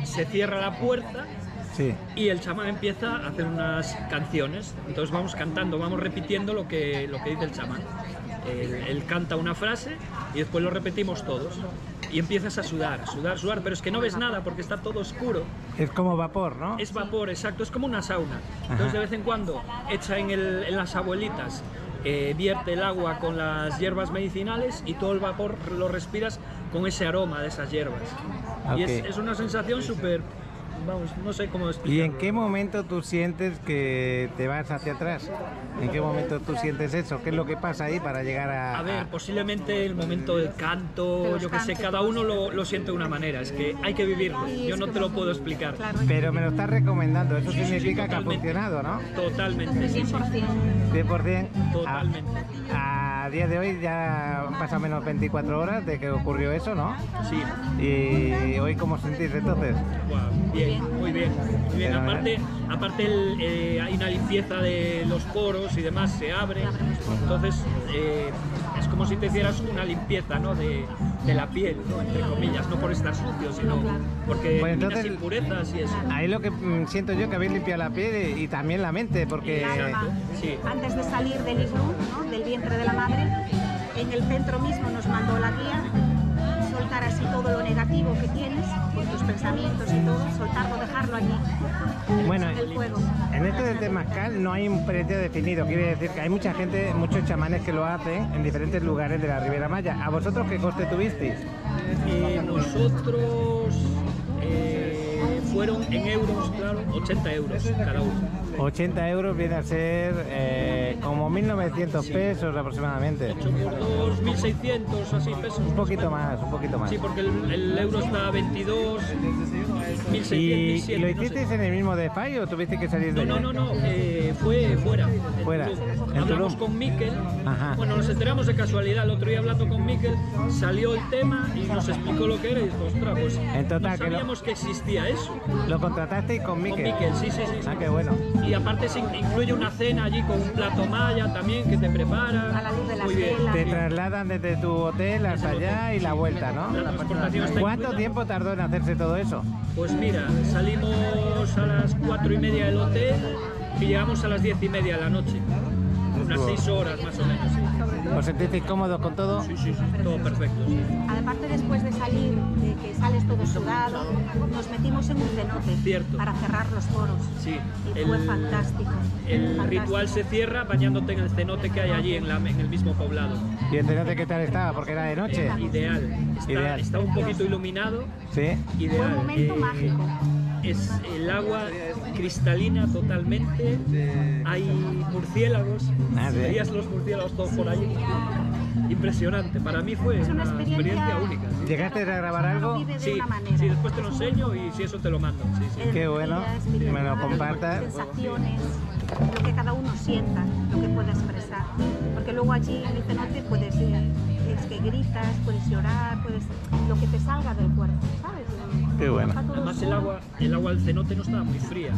[SPEAKER 5] se cierra la puerta
[SPEAKER 1] Sí.
[SPEAKER 5] y el chamán empieza a hacer unas canciones. Entonces vamos cantando, vamos repitiendo lo que dice el chamán. Él canta una frase y después lo repetimos todos. Y empiezas a sudar, pero es que no ves nada porque está todo oscuro.
[SPEAKER 1] Es como vapor, ¿no?
[SPEAKER 5] Es vapor, exacto, es como una sauna. Entonces de vez en cuando echa en las abuelitas, vierte el agua con las hierbas medicinales y todo el vapor lo respiras con ese aroma de esas hierbas. Y
[SPEAKER 1] Ok.
[SPEAKER 5] es una sensación súper, vamos, no sé cómo
[SPEAKER 1] ¿Y
[SPEAKER 5] explicarlo.
[SPEAKER 1] en qué momento tú sientes que te vas hacia atrás? ¿En qué momento tú sientes eso? ¿Qué es lo que pasa ahí para llegar a...?
[SPEAKER 5] A ver, posiblemente el momento del canto, yo que sé, cada uno lo siente de una manera, es que hay que vivirlo, yo no te lo puedo explicar.
[SPEAKER 1] Pero me lo estás recomendando, eso significa que ha
[SPEAKER 5] totalmente.
[SPEAKER 1] funcionado, ¿no?
[SPEAKER 5] Totalmente, sí, sí.
[SPEAKER 1] 100%.
[SPEAKER 5] Totalmente.
[SPEAKER 1] A día de hoy ya han pasado menos 24 horas de que ocurrió eso, ¿no?
[SPEAKER 5] Sí.
[SPEAKER 1] ¿Y hoy cómo sentís entonces?
[SPEAKER 5] Guau, bien, muy bien, muy bien.
[SPEAKER 1] Fenomenal.
[SPEAKER 5] Aparte hay una limpieza de los poros y demás, se abre, entonces es como si te hicieras una limpieza, ¿no? de la piel, ¿no? Entre comillas, no por estar sucio, sino porque
[SPEAKER 1] Pues
[SPEAKER 5] eliminas
[SPEAKER 1] entonces,
[SPEAKER 5] impurezas y eso.
[SPEAKER 1] Ahí lo que siento yo que habéis limpiado la piel y también la mente, porque...
[SPEAKER 5] Exacto, sí.
[SPEAKER 11] Antes de salir del iglú, ¿no? Del vientre de la madre, en el centro mismo nos mandó la guía soltar así todo lo negativo que tienes, con tus pensamientos y todo, soltarlo, dejarlo allí.
[SPEAKER 1] Bueno,
[SPEAKER 11] en el fuego.
[SPEAKER 1] en este del temazcal no hay un precio definido, quiere decir que hay mucha gente, muchos chamanes que lo hacen en diferentes lugares de la Riviera Maya. ¿A vosotros qué coste tuvisteis?
[SPEAKER 5] Nosotros fueron en euros, claro, 80 euros cada uno.
[SPEAKER 1] 80 euros viene a ser como 1.900 pesos aproximadamente.
[SPEAKER 5] 8 por 2, 1.600, así pesos.
[SPEAKER 1] Un poquito más, un poquito más.
[SPEAKER 5] Sí, porque el euro está a 22, 1.600,
[SPEAKER 1] ¿Y
[SPEAKER 5] 1.100,
[SPEAKER 1] lo
[SPEAKER 5] no sé.
[SPEAKER 1] hicisteis en el mismo de Fai o tuviste que salir de
[SPEAKER 5] No,
[SPEAKER 1] allí?
[SPEAKER 5] no, fue fuera. en
[SPEAKER 1] Fuera,
[SPEAKER 5] Tulum.
[SPEAKER 1] en
[SPEAKER 5] Hablamos
[SPEAKER 1] Tulum.
[SPEAKER 5] con Miquel.
[SPEAKER 1] Ajá.
[SPEAKER 5] Bueno, nos enteramos de casualidad. El otro día hablando con Miquel, salió el tema y nos explicó lo que era y dijo, ostras, pues
[SPEAKER 1] En total,
[SPEAKER 5] no
[SPEAKER 1] que
[SPEAKER 5] sabíamos que existía eso.
[SPEAKER 1] ¿Lo contratasteis con Miquel?
[SPEAKER 5] Con Miquel, sí, sí, sí.
[SPEAKER 1] Ah, qué bueno.
[SPEAKER 5] Y aparte se incluye una cena allí con un plato maya también que te prepara.
[SPEAKER 11] A la luz de las
[SPEAKER 5] Muy bien.
[SPEAKER 11] velas.
[SPEAKER 1] Te trasladan desde tu hotel hasta allá y la vuelta, ¿no?
[SPEAKER 5] La transportación está
[SPEAKER 1] ¿Cuánto
[SPEAKER 5] incluida.
[SPEAKER 1] tiempo tardó en hacerse todo eso?
[SPEAKER 5] Pues mira, salimos a las 4:30 del hotel y llegamos a las 10:30 de la noche. Unas 6 horas más o menos, sí.
[SPEAKER 1] ¿Os sentisteis cómodos con todo?
[SPEAKER 5] Sí, sí, sí, todo perfecto. Sí.
[SPEAKER 11] Aparte, después de salir, de que sales todo sudado, nos metimos en un cenote.
[SPEAKER 5] Cierto.
[SPEAKER 11] Para cerrar los poros.
[SPEAKER 5] Sí.
[SPEAKER 11] Y fue fantástico.
[SPEAKER 5] El
[SPEAKER 11] fantástico.
[SPEAKER 5] ritual se cierra bañándote en el cenote que hay allí en el mismo poblado.
[SPEAKER 1] ¿Y el cenote qué tal estaba? Porque era de noche.
[SPEAKER 5] Ideal. Está un poquito iluminado.
[SPEAKER 1] Sí.
[SPEAKER 5] Ideal.
[SPEAKER 11] Fue un momento mágico.
[SPEAKER 5] Es el agua cristalina totalmente. Hay murciélagos.
[SPEAKER 1] ¿Sí?
[SPEAKER 5] Veías los murciélagos todos por allí. Impresionante. Para mí fue una experiencia única. ¿Sí?
[SPEAKER 1] ¿Llegaste a grabar algo?
[SPEAKER 5] Sí, sí, después te lo enseño y si eso te lo mando. Sí, sí.
[SPEAKER 1] Qué bueno. Me lo compartas.
[SPEAKER 11] Sensaciones, lo que cada uno sienta, lo que pueda expresar. Porque luego allí en el cenote puedes, es que gritas, puedes llorar, puedes lo que te salga del cuerpo, ¿sabes?
[SPEAKER 1] Qué bueno.
[SPEAKER 5] Además el agua del cenote no estaba muy fría,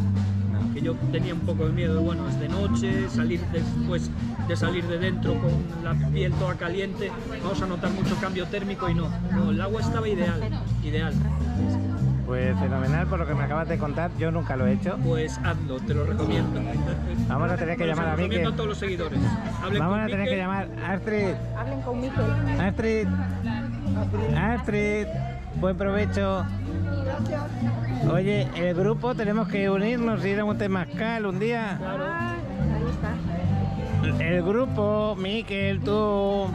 [SPEAKER 5] que yo tenía un poco de miedo. Bueno, es de noche, salir después de salir de dentro con la piel toda caliente, vamos a notar mucho cambio térmico y no, el agua estaba ideal.
[SPEAKER 1] Pues fenomenal por lo que me acabas de contar, yo nunca lo he hecho.
[SPEAKER 5] Pues hazlo, te lo recomiendo.
[SPEAKER 1] Vamos a tener que llamar a Miquel.
[SPEAKER 5] Recomiendo a todos los seguidores.
[SPEAKER 1] Vamos a tener que llamar a Astrid.
[SPEAKER 11] Hablen con Miquel.
[SPEAKER 1] Astrid, buen provecho. Oye, el grupo tenemos que unirnos y ir a un temazcal un día.
[SPEAKER 5] Claro.
[SPEAKER 11] Ahí está.
[SPEAKER 1] El grupo, Miquel, tú,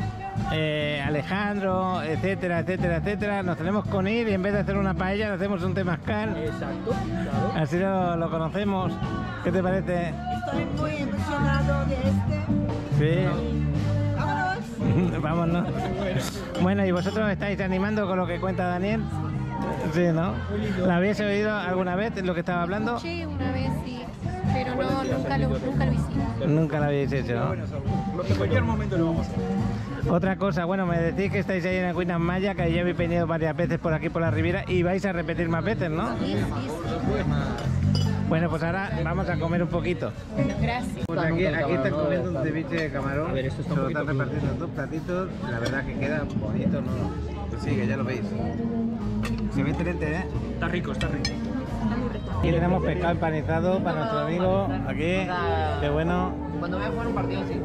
[SPEAKER 1] Alejandro, etcétera, etcétera, etcétera, nos tenemos que unir y en vez de hacer una paella, nos hacemos un temazcal.
[SPEAKER 5] Exacto, claro.
[SPEAKER 1] Así lo conocemos. ¿Qué te parece?
[SPEAKER 7] Estoy muy emocionado de este.
[SPEAKER 1] Sí.
[SPEAKER 7] Vámonos.
[SPEAKER 1] Vámonos. Bueno, ¿y vosotros estáis animando con lo que cuenta Daniel? Sí, ¿no? ¿La habéis oído alguna vez lo que estaba hablando?
[SPEAKER 10] Sí, una vez sí, pero no, nunca lo hicimos.
[SPEAKER 1] Nunca lo habéis hecho, ¿no?
[SPEAKER 5] En cualquier momento lo vamos a hacer.
[SPEAKER 1] Otra cosa, bueno, me decís que estáis ahí en el Cuinas Maya, que ya habéis venido varias veces por aquí por la Riviera y vais a repetir más veces, ¿no?
[SPEAKER 10] Sí.
[SPEAKER 1] Bueno, pues ahora vamos a comer un poquito.
[SPEAKER 10] Gracias.
[SPEAKER 1] Pues aquí están comiendo un ceviche de camarón.
[SPEAKER 5] A ver, esto está un
[SPEAKER 1] se lo están
[SPEAKER 5] poquito
[SPEAKER 1] repartiendo en 2 platitos. La verdad que queda bonito, ¿no? Pues sí, que ya lo veis. Se ve excelente, ¿eh?
[SPEAKER 5] Está rico, está rico.
[SPEAKER 1] Aquí tenemos pescado empanizado para nuestro amigo. Aquí, qué bueno.
[SPEAKER 2] Cuando voy a jugar un partido, sí.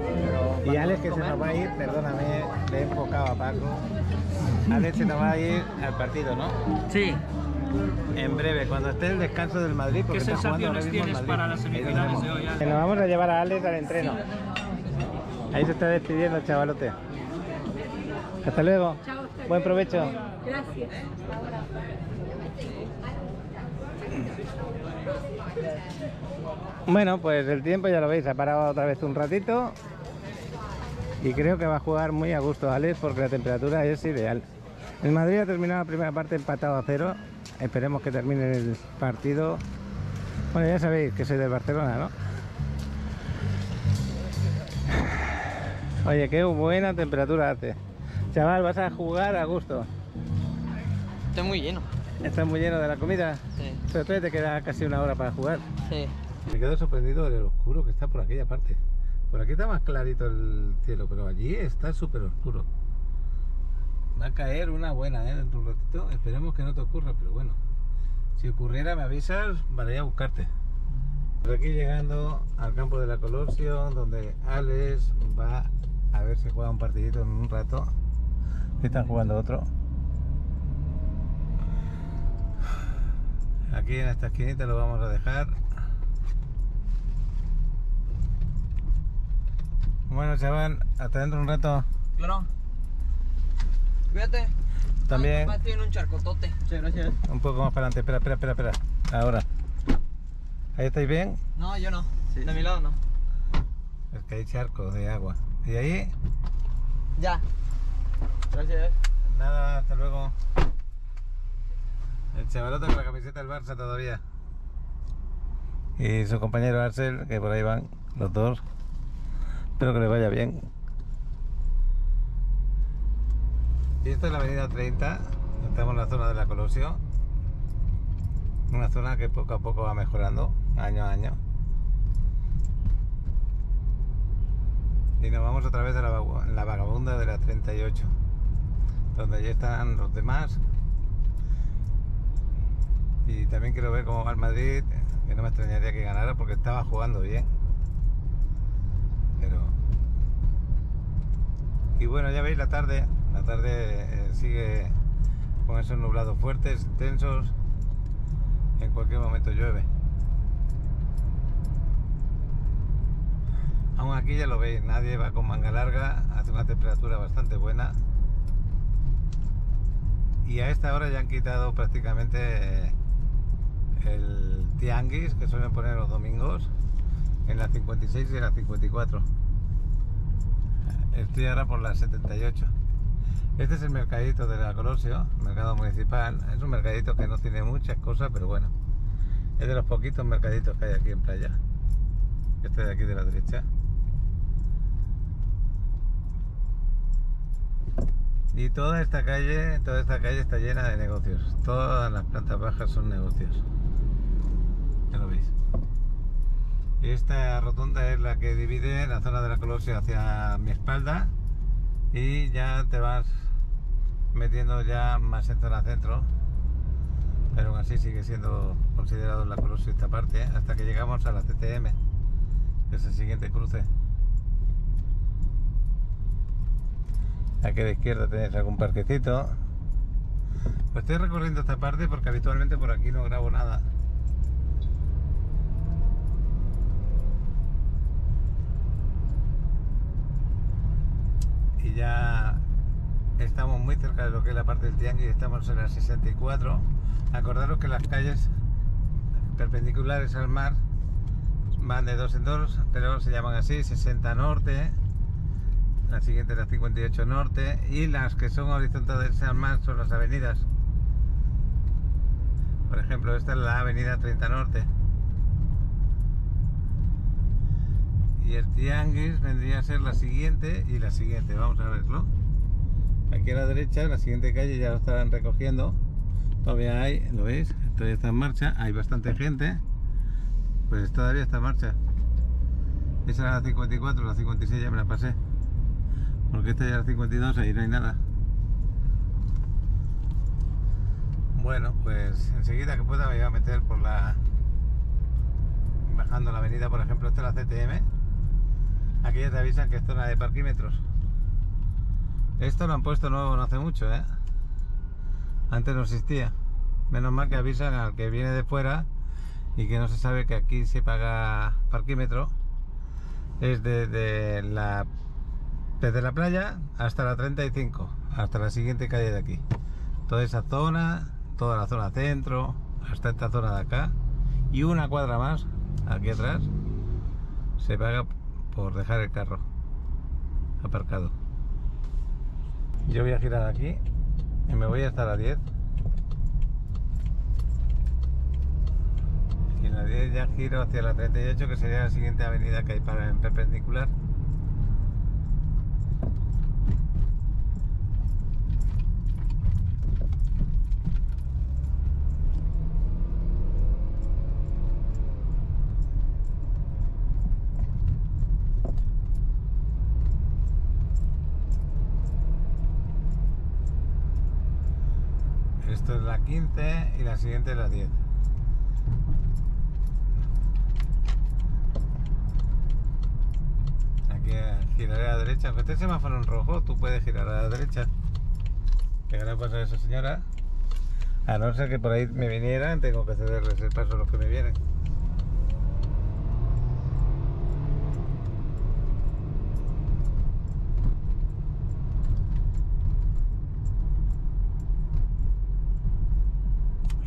[SPEAKER 1] Y Alex, que se nos va a ir, perdóname, le he enfocado a Paco. Alex se nos va a ir al partido, ¿no?
[SPEAKER 5] Sí.
[SPEAKER 1] En breve, cuando esté el descanso del Madrid.
[SPEAKER 5] ¿Qué sensaciones tienes para las semifinales de hoy?
[SPEAKER 1] Nos vamos a llevar a Alex al entreno. Ahí se está despidiendo el chavalote. Hasta luego. Buen provecho.
[SPEAKER 10] Gracias.
[SPEAKER 1] Bueno, pues el tiempo ya lo veis, ha parado otra vez un ratito. Y creo que va a jugar muy a gusto Alex porque la temperatura es ideal. El Madrid ha terminado la primera parte empatado a 0. Esperemos que termine el partido. Bueno, ya sabéis que soy del Barcelona, ¿no? Oye, qué buena temperatura hace. Chaval, vas a jugar a gusto.
[SPEAKER 2] Estoy muy lleno.
[SPEAKER 1] ¿Estás muy lleno de la comida?
[SPEAKER 2] Sí.
[SPEAKER 1] Pero todavía te queda casi una hora para jugar.
[SPEAKER 2] Sí.
[SPEAKER 1] Me quedo sorprendido de lo oscuro que está por aquella parte. Por aquí está más clarito el cielo, pero allí está súper oscuro. Va a caer una buena, dentro de un ratito. Esperemos que no te ocurra, pero bueno. Si ocurriera me avisas para ir a buscarte. Por aquí llegando al campo de la Colosio, donde Alex va a ver si juega un partidito en un rato. Están jugando otro. Aquí en esta esquinita lo vamos a dejar. Bueno, chaval, hasta dentro un rato.
[SPEAKER 2] Claro. Cuídate.
[SPEAKER 1] También.
[SPEAKER 2] Estoy en un charcotote. Muchas gracias.
[SPEAKER 1] Un poco más para adelante. Espera. Ahora. ¿Ahí estáis bien?
[SPEAKER 2] No, yo no. Sí. De mi lado no.
[SPEAKER 1] Es que hay charcos de agua. ¿Y ahí?
[SPEAKER 2] Ya. Gracias.
[SPEAKER 1] Nada, hasta luego. El chavalote con la camiseta del Barça todavía. Y su compañero Arcel, que por ahí van los dos. Espero que les vaya bien. Y esta es la avenida 30. Estamos en la zona de la Colosio. Una zona que poco a poco va mejorando, año a año. Y nos vamos otra vez a la vagabunda de la 38, donde ya están los demás. Y también quiero ver cómo va el Madrid, que no me extrañaría que ganara porque estaba jugando bien. Pero... Y bueno, ya veis la tarde sigue con esos nublados fuertes, intensos. En cualquier momento llueve. Aún aquí ya lo veis, nadie va con manga larga, hace una temperatura bastante buena. Y a esta hora ya han quitado prácticamente el tianguis que suelen poner los domingos en la 56 y la 54. Estoy ahora por la 78. Este es el mercadito de la Colosio, mercado municipal. Es un mercadito que no tiene muchas cosas, pero bueno, es de los poquitos mercaditos que hay aquí en Playa. Este de aquí de la derecha. Y toda esta calle está llena de negocios. Todas las plantas bajas son negocios. Ya lo veis. Y esta rotonda es la que divide la zona de la Colosio hacia mi espalda. Y ya te vas metiendo ya más en zona centro. Pero aún así sigue siendo considerado la Colosio esta parte, hasta que llegamos a la CTM, que es el siguiente cruce. Aquí a la izquierda tenéis algún parquecito. Pues estoy recorriendo esta parte porque habitualmente por aquí no grabo nada. Y ya estamos muy cerca de lo que es la parte del tianguis, estamos en la 64. Acordaros que las calles perpendiculares al mar van de dos en dos, pero se llaman así: 60 norte, la siguiente es la 58 norte, y las que son horizontales al mar son las avenidas. Por ejemplo, esta es la avenida 30 norte. Y el tianguis vendría a ser la siguiente y la siguiente. Vamos a verlo. Aquí a la derecha, la siguiente calle ya lo estarán recogiendo. Todavía hay, ¿lo veis? Todavía está en marcha. Hay bastante gente. Pues todavía está en marcha. Esa era la 54, la 56 ya me la pasé. Porque esta ya es la 52, ahí no hay nada. Bueno, pues enseguida que pueda me voy a meter por la... Bajando la avenida, por ejemplo, esta es la CTM. Aquí ya te avisan que es zona de parquímetros. Esto lo han puesto nuevo no hace mucho, ¿eh? Antes no existía. Menos mal que avisan al que viene de fuera y que no se sabe que aquí se paga parquímetro. Es desde la playa hasta la 35, hasta la siguiente calle de aquí. Toda esa zona, toda la zona centro, hasta esta zona de acá y una cuadra más, aquí atrás, se paga por dejar el carro aparcado. Yo voy a girar aquí y me voy hasta la 10. Y en la 10 ya giro hacia la 38, que sería la siguiente avenida que hay para en perpendicular. Esto es la 15 y la siguiente es la 10. Aquí giraré a la derecha. Aunque esté semáforo en rojo, tú puedes girar a la derecha. ¿Qué le pasa a esa señora? A no ser que por ahí me vinieran, tengo que cederles el paso a los que me vienen.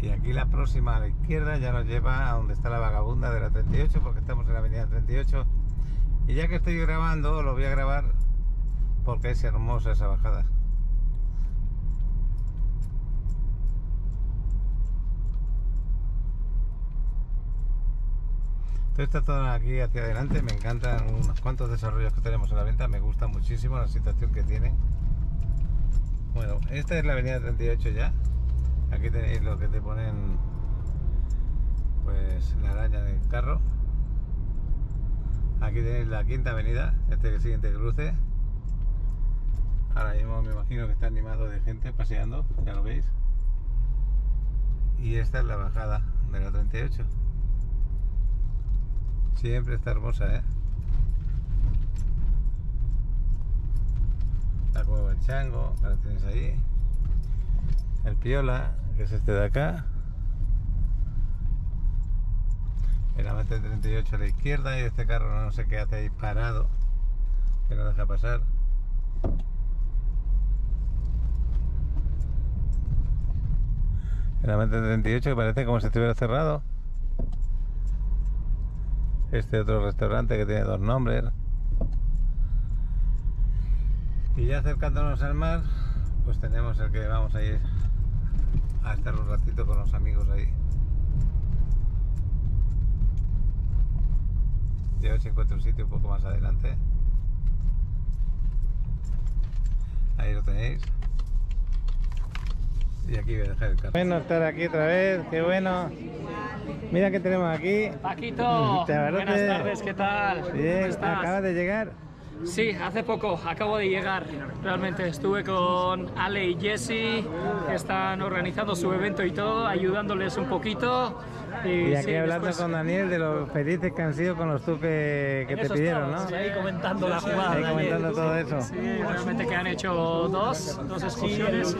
[SPEAKER 1] Y aquí la próxima a la izquierda ya nos lleva a donde está la vagabunda de la 38, porque estamos en la avenida 38. Y ya que estoy grabando, lo voy a grabar porque es hermosa esa bajada. Toda esta zona aquí hacia adelante me encantan unos cuantos desarrollos que tenemos a la venta, me gusta muchísimo la situación que tienen. Bueno, esta es la avenida 38 ya. Aquí tenéis lo que te ponen, pues, la araña del carro. Aquí tenéis la quinta avenida, este es el siguiente cruce. Ahora mismo me imagino que está animado de gente paseando, ya lo veis. Y esta es la bajada de la 38. Siempre está hermosa, ¿eh? La Cueva del Chango, la tienes ahí. El Piola, que es este de acá. El Amante 38 a la izquierda y este carro no sé qué hace ahí parado, que no deja pasar. El Amante 38 que parece como si estuviera cerrado. Este otro restaurante que tiene dos nombres. Y ya acercándonos al mar, pues tenemos el que vamos a ir a estar un ratito con los amigos ahí. Y a ver si encuentro un sitio un poco más adelante. Ahí lo tenéis. Y aquí voy a dejar el carro. Bueno estar aquí otra vez, qué bueno. Mira que tenemos aquí.
[SPEAKER 5] Paquito, buenas tardes, ¿qué tal?
[SPEAKER 1] Bien,
[SPEAKER 5] ¿Cómo estás?
[SPEAKER 1] acabas de llegar.
[SPEAKER 5] Sí, hace poco, acabo de llegar. Realmente estuve con Ale y Jesse, que están organizando su evento y todo, ayudándoles un poquito.
[SPEAKER 1] Y aquí
[SPEAKER 5] sí,
[SPEAKER 1] hablando
[SPEAKER 5] después,
[SPEAKER 1] con Daniel de lo felices que han sido con los tupes que te pidieron, ¿no?
[SPEAKER 5] Sí, ahí comentando la jugada.
[SPEAKER 1] Ahí comentando todo eso.
[SPEAKER 5] Sí, realmente que han hecho dos excursiones.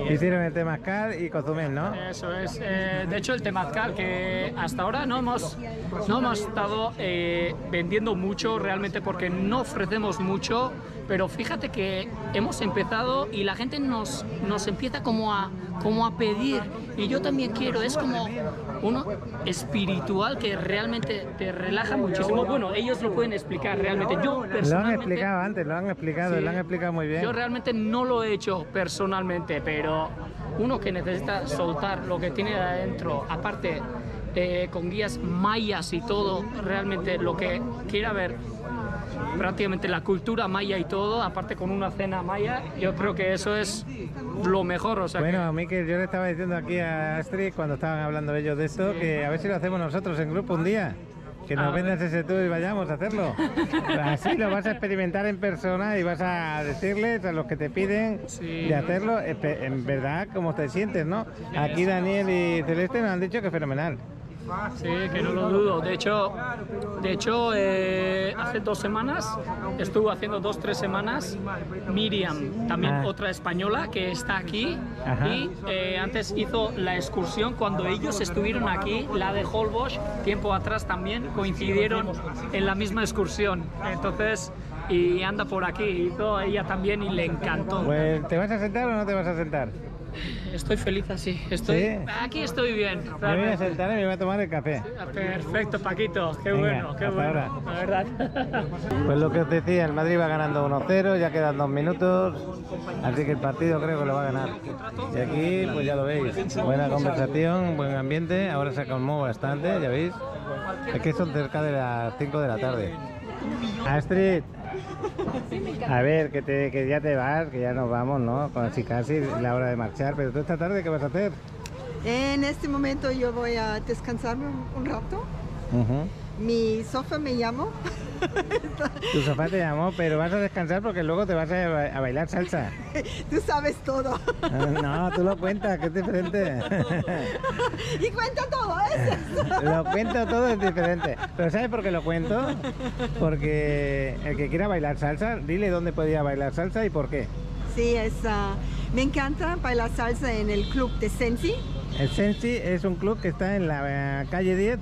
[SPEAKER 1] Hicieron el temazcal y Cozumel, ¿no?
[SPEAKER 5] Eso es. De hecho, el temazcal, que hasta ahora no hemos estado vendiendo mucho realmente porque no ofrecemos mucho, pero fíjate que hemos empezado y la gente nos empieza como a pedir, y yo también quiero, es como uno espiritual que realmente te relaja muchísimo. Bueno, ellos lo pueden explicar realmente. Yo personalmente...
[SPEAKER 1] Lo han explicado antes, lo han explicado,
[SPEAKER 5] sí,
[SPEAKER 1] lo han explicado muy bien.
[SPEAKER 5] Yo realmente no lo he hecho personalmente, pero uno que necesita soltar lo que tiene adentro, aparte con guías mayas y todo, realmente lo que quiera ver prácticamente la cultura maya y todo, aparte con una cena maya, yo creo que eso es lo mejor. O sea,
[SPEAKER 1] bueno, Miquel, yo le estaba diciendo aquí a Astrid cuando estaban hablando ellos de esto, que a ver si lo hacemos nosotros en grupo un día. Que nos vendas ese tour y vayamos a hacerlo. Así lo vas a experimentar en persona y vas a decirles a los que te piden de hacerlo, en verdad, cómo te sientes, ¿no? Aquí Daniel y Celeste nos han dicho que fenomenal.
[SPEAKER 5] Sí, que no lo dudo. De hecho, hace 2 semanas, estuvo haciendo 2-3 semanas, Miriam, también otra española que está aquí. Ajá. Y antes hizo la excursión cuando ellos estuvieron aquí, la de Holbox, tiempo atrás también, coincidieron en la misma excursión. Entonces, y anda por aquí, hizo ella también y le encantó.
[SPEAKER 1] Pues, ¿te vas a sentar o no te vas a sentar?
[SPEAKER 5] Estoy feliz así,
[SPEAKER 1] ¿Sí?
[SPEAKER 5] Aquí estoy bien.
[SPEAKER 1] Yo me voy a sentar y me voy a tomar el café.
[SPEAKER 5] Perfecto, Paquito, qué
[SPEAKER 1] Venga,
[SPEAKER 5] bueno, qué
[SPEAKER 1] hasta
[SPEAKER 5] bueno,
[SPEAKER 1] ahora.
[SPEAKER 5] la verdad.
[SPEAKER 1] Pues lo que os decía, el Madrid va ganando 1-0, ya quedan 2 minutos, así que el partido creo que lo va a ganar. Y aquí, pues ya lo veis, buena conversación, buen ambiente, ahora se calmó bastante, ya veis. Es que son cerca de las 5 de la tarde. Astrid, a ver, que ya te vas, que ya nos vamos, ¿no? Casi la hora de marchar, pero tú esta tarde, ¿qué vas a hacer?
[SPEAKER 7] En este momento yo voy a descansarme un rato. Mi sofá me llamó.
[SPEAKER 1] Tu sofá te llamó, pero vas a descansar porque luego te vas a bailar salsa.
[SPEAKER 7] Tú sabes todo.
[SPEAKER 1] No, tú lo cuentas, que es diferente.
[SPEAKER 7] Y cuenta todo, ¿es eso?
[SPEAKER 1] Lo cuento todo, es diferente. Pero ¿sabes por qué lo cuento? Porque el que quiera bailar salsa, dile dónde podía bailar salsa y por qué.
[SPEAKER 7] Sí, me encanta bailar salsa en el club de Sensi.
[SPEAKER 1] El Sensi es un club que está en la calle 10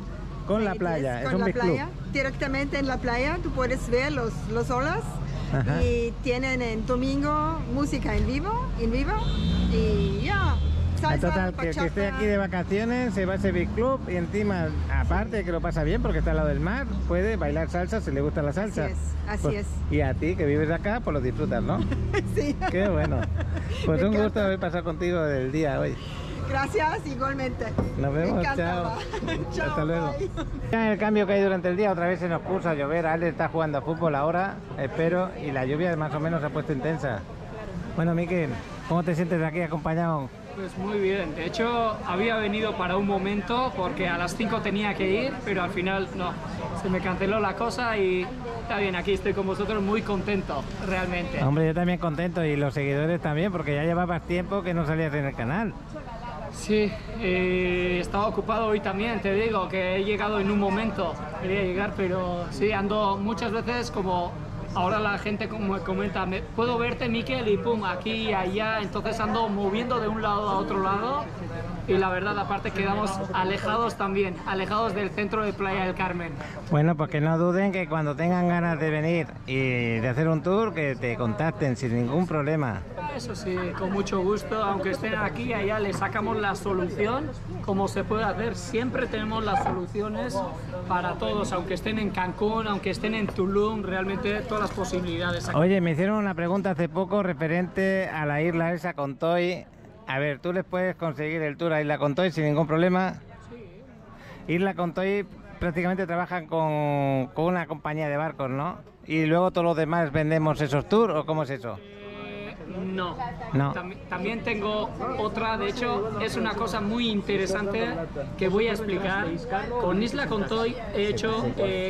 [SPEAKER 1] con la playa, es un big club.
[SPEAKER 7] Directamente en la playa tú puedes ver los olas. Ajá. Y tienen en domingo música en vivo y ya. Salsa,
[SPEAKER 1] total, que esté aquí de vacaciones, se va a ese big club y encima, aparte que lo pasa bien porque está al lado del mar, puede bailar salsa si le gusta la salsa.
[SPEAKER 7] Así es.
[SPEAKER 1] Y a ti que vives acá, pues lo disfrutas, ¿no?
[SPEAKER 7] Sí.
[SPEAKER 1] Qué bueno. Pues un gusto haber pasado contigo el día hoy.
[SPEAKER 7] Gracias, igualmente.
[SPEAKER 1] Nos vemos, chao.
[SPEAKER 7] Chao.
[SPEAKER 1] Hasta luego. Ya el cambio que hay durante el día, otra vez se nos puso a llover. Ale está jugando a fútbol ahora, espero, y la lluvia más o menos se ha puesto intensa. Bueno, Miquel, ¿cómo te sientes aquí acompañado?
[SPEAKER 5] Pues muy bien, de hecho había venido para un momento porque a las 5 tenía que ir, pero al final no, se me canceló la cosa y está bien, aquí estoy con vosotros muy contento, realmente.
[SPEAKER 1] Hombre, yo también contento y los seguidores también, porque ya llevabas tiempo que no salías en el canal.
[SPEAKER 12] Sí, estaba ocupado hoy también, te digo que he llegado en un momento, quería llegar, pero sí, ando muchas veces como ahora la gente como comenta, puedo verte Miquel y pum, aquí y allá, entonces ando moviendo de un lado a otro lado y la verdad aparte quedamos alejados también, alejados del centro de Playa del Carmen.
[SPEAKER 1] Bueno, pues que no duden que cuando tengan ganas de venir y de hacer un tour, que te contacten sin ningún problema.
[SPEAKER 12] Eso sí, con mucho gusto, aunque estén aquí y allá, les sacamos la solución, como se puede hacer. Siempre tenemos las soluciones para todos, aunque estén en Cancún, aunque estén en Tulum, realmente todas las posibilidades. Aquí.
[SPEAKER 1] Oye, me hicieron una pregunta hace poco referente a la isla esa Contoy. A ver, ¿tú les puedes conseguir el tour a Isla Contoy sin ningún problema? Sí. Isla Contoy prácticamente trabajan con una compañía de barcos, ¿no? Y luego todos los demás vendemos esos tours, ¿o cómo es eso?
[SPEAKER 12] No,
[SPEAKER 1] no.
[SPEAKER 12] También tengo otra, de hecho es una cosa muy interesante que voy a explicar. Con Isla Contoy he hecho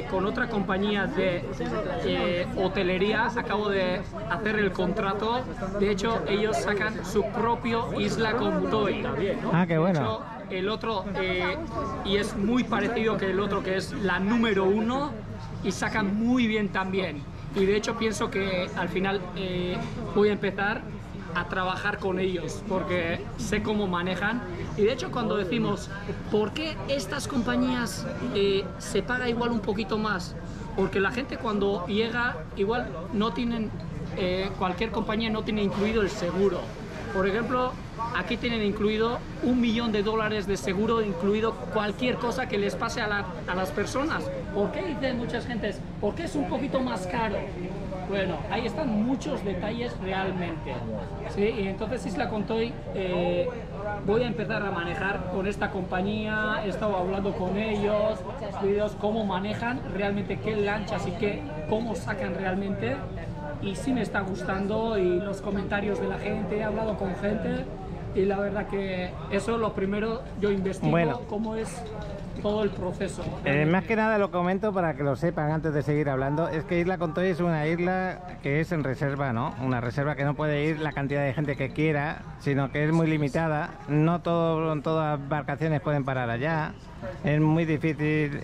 [SPEAKER 12] con otra compañía de hotelería, acabo de hacer el contrato, de hecho ellos sacan su propio Isla Contoy.
[SPEAKER 1] Ah, qué bueno.
[SPEAKER 12] De hecho, el otro, y es muy parecido que el otro, que es la número 1, y sacan muy bien también. Y de hecho pienso que al final voy a empezar a trabajar con ellos porque sé cómo manejan. Y de hecho cuando decimos ¿por qué estas compañías se paga igual un poquito más? Porque la gente cuando llega igual no tienen, cualquier compañía no tiene incluido el seguro. Por ejemplo, aquí tienen incluido $1 millón de seguro, incluido cualquier cosa que les pase a las personas. ¿Por qué dicen muchas gentes? ¿Por qué es un poquito más caro? Bueno, ahí están muchos detalles realmente. ¿Sí? Y entonces Isla Contoy voy a empezar a manejar con esta compañía, he estado hablando con ellos, vídeos cómo manejan realmente, qué lanchas y cómo sacan realmente. Y sí me está gustando y los comentarios de la gente, he hablado con gente y la verdad que eso es lo primero, yo investigo cómo es todo el proceso.
[SPEAKER 1] Más que nada lo comento para que lo sepan antes de seguir hablando, es que Isla Contoy es una isla que es en reserva, ¿no? Una reserva que no puede ir la cantidad de gente que quiera, sino que es muy limitada, no todas las embarcaciones pueden parar allá. Es muy difícil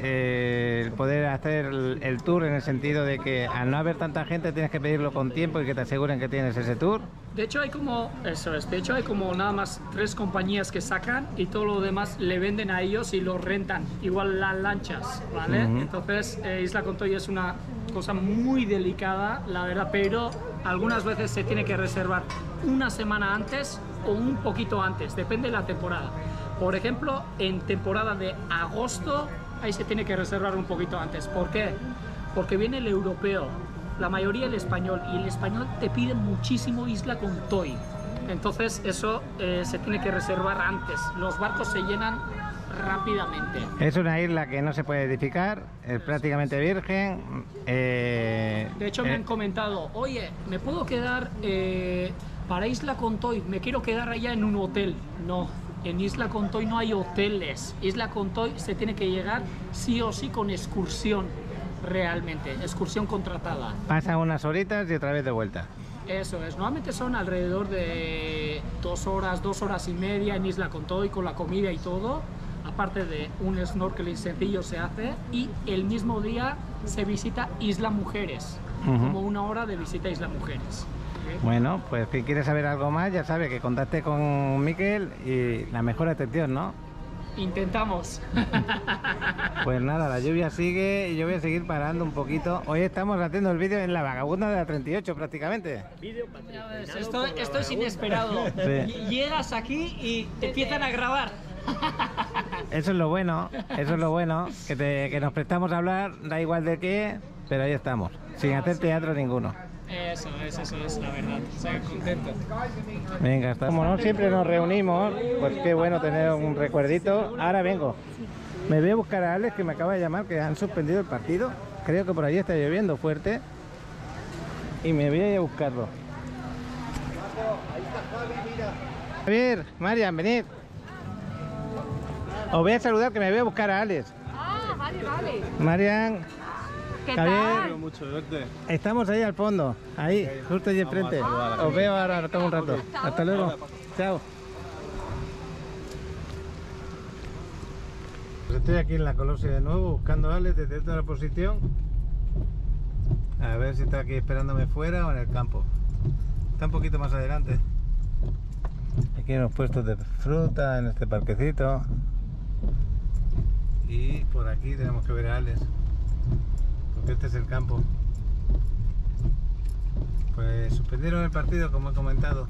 [SPEAKER 1] poder hacer el tour en el sentido de que al no haber tanta gente tienes que pedirlo con tiempo y que te aseguren que tienes ese tour.
[SPEAKER 12] De hecho hay como, de hecho hay como nada más 3 compañías que sacan y todo lo demás le venden a ellos y lo rentan, igual las lanchas, ¿vale? Entonces Isla Contoy es una cosa muy delicada, la verdad, pero algunas veces se tiene que reservar una semana antes o un poquito antes, depende de la temporada. Por ejemplo, en temporada de agosto, ahí se tiene que reservar un poquito antes. ¿Por qué? Porque viene el europeo, la mayoría el español, y el español te pide muchísimo Isla Contoy. Entonces eso se tiene que reservar antes. Los barcos se llenan rápidamente.
[SPEAKER 1] Es una isla que no se puede edificar, es prácticamente virgen.
[SPEAKER 12] De hecho me han comentado, oye, ¿me puedo quedar para Isla Contoy? Me quiero quedar allá en un hotel. No. En Isla Contoy no hay hoteles. Isla Contoy se tiene que llegar sí o sí con excursión, realmente, excursión contratada.
[SPEAKER 1] Pasan unas horitas y otra vez de vuelta.
[SPEAKER 12] Eso es, normalmente son alrededor de 2 horas, 2 horas y media en Isla Contoy con la comida y todo. Aparte de un snorkeling sencillo se hace y el mismo día se visita Isla Mujeres, como 1 hora de visita a Isla Mujeres.
[SPEAKER 1] Bueno, pues si quieres saber algo más, ya sabe que contacte con Miquel y la mejor atención, ¿no?
[SPEAKER 12] Intentamos.
[SPEAKER 1] Pues nada, la lluvia sigue y yo voy a seguir parando un poquito. Hoy estamos haciendo el vídeo en la vagabunda de la 38 prácticamente.
[SPEAKER 12] Esto es inesperado. Sí. Llegas aquí y te empiezan a grabar.
[SPEAKER 1] Eso es lo bueno, que nos prestamos a hablar, da igual de qué, pero ahí estamos, sin hacer teatro ninguno.
[SPEAKER 12] Eso es la verdad, estoy contento.
[SPEAKER 1] Venga, hasta. Como no siempre nos reunimos, pues qué bueno tener un recuerdito. Ahora vengo. Me voy a buscar a Alex, que me acaba de llamar, que han suspendido el partido. Creo que por allí está lloviendo fuerte. Y me voy a ir a buscarlo. Javier, Marian, venid. Os voy a saludar, que me voy a buscar a Alex.
[SPEAKER 3] Ah, vale.
[SPEAKER 1] Marian.
[SPEAKER 3] ¿Qué
[SPEAKER 1] Javier,
[SPEAKER 3] tal?
[SPEAKER 13] Mucho verte.
[SPEAKER 1] Estamos ahí al fondo, ahí, justo allí enfrente. Os veo ahora, todo un rato. Hasta luego. Chao. Pues estoy aquí en la Colossia de nuevo buscando a Alex desde otra posición. A ver si está aquí esperándome fuera o en el campo. Está un poquito más adelante. Aquí hay unos puestos de fruta en este parquecito. Y por aquí tenemos que ver a Alex, porque este es el campo. Pues suspendieron el partido, como he comentado,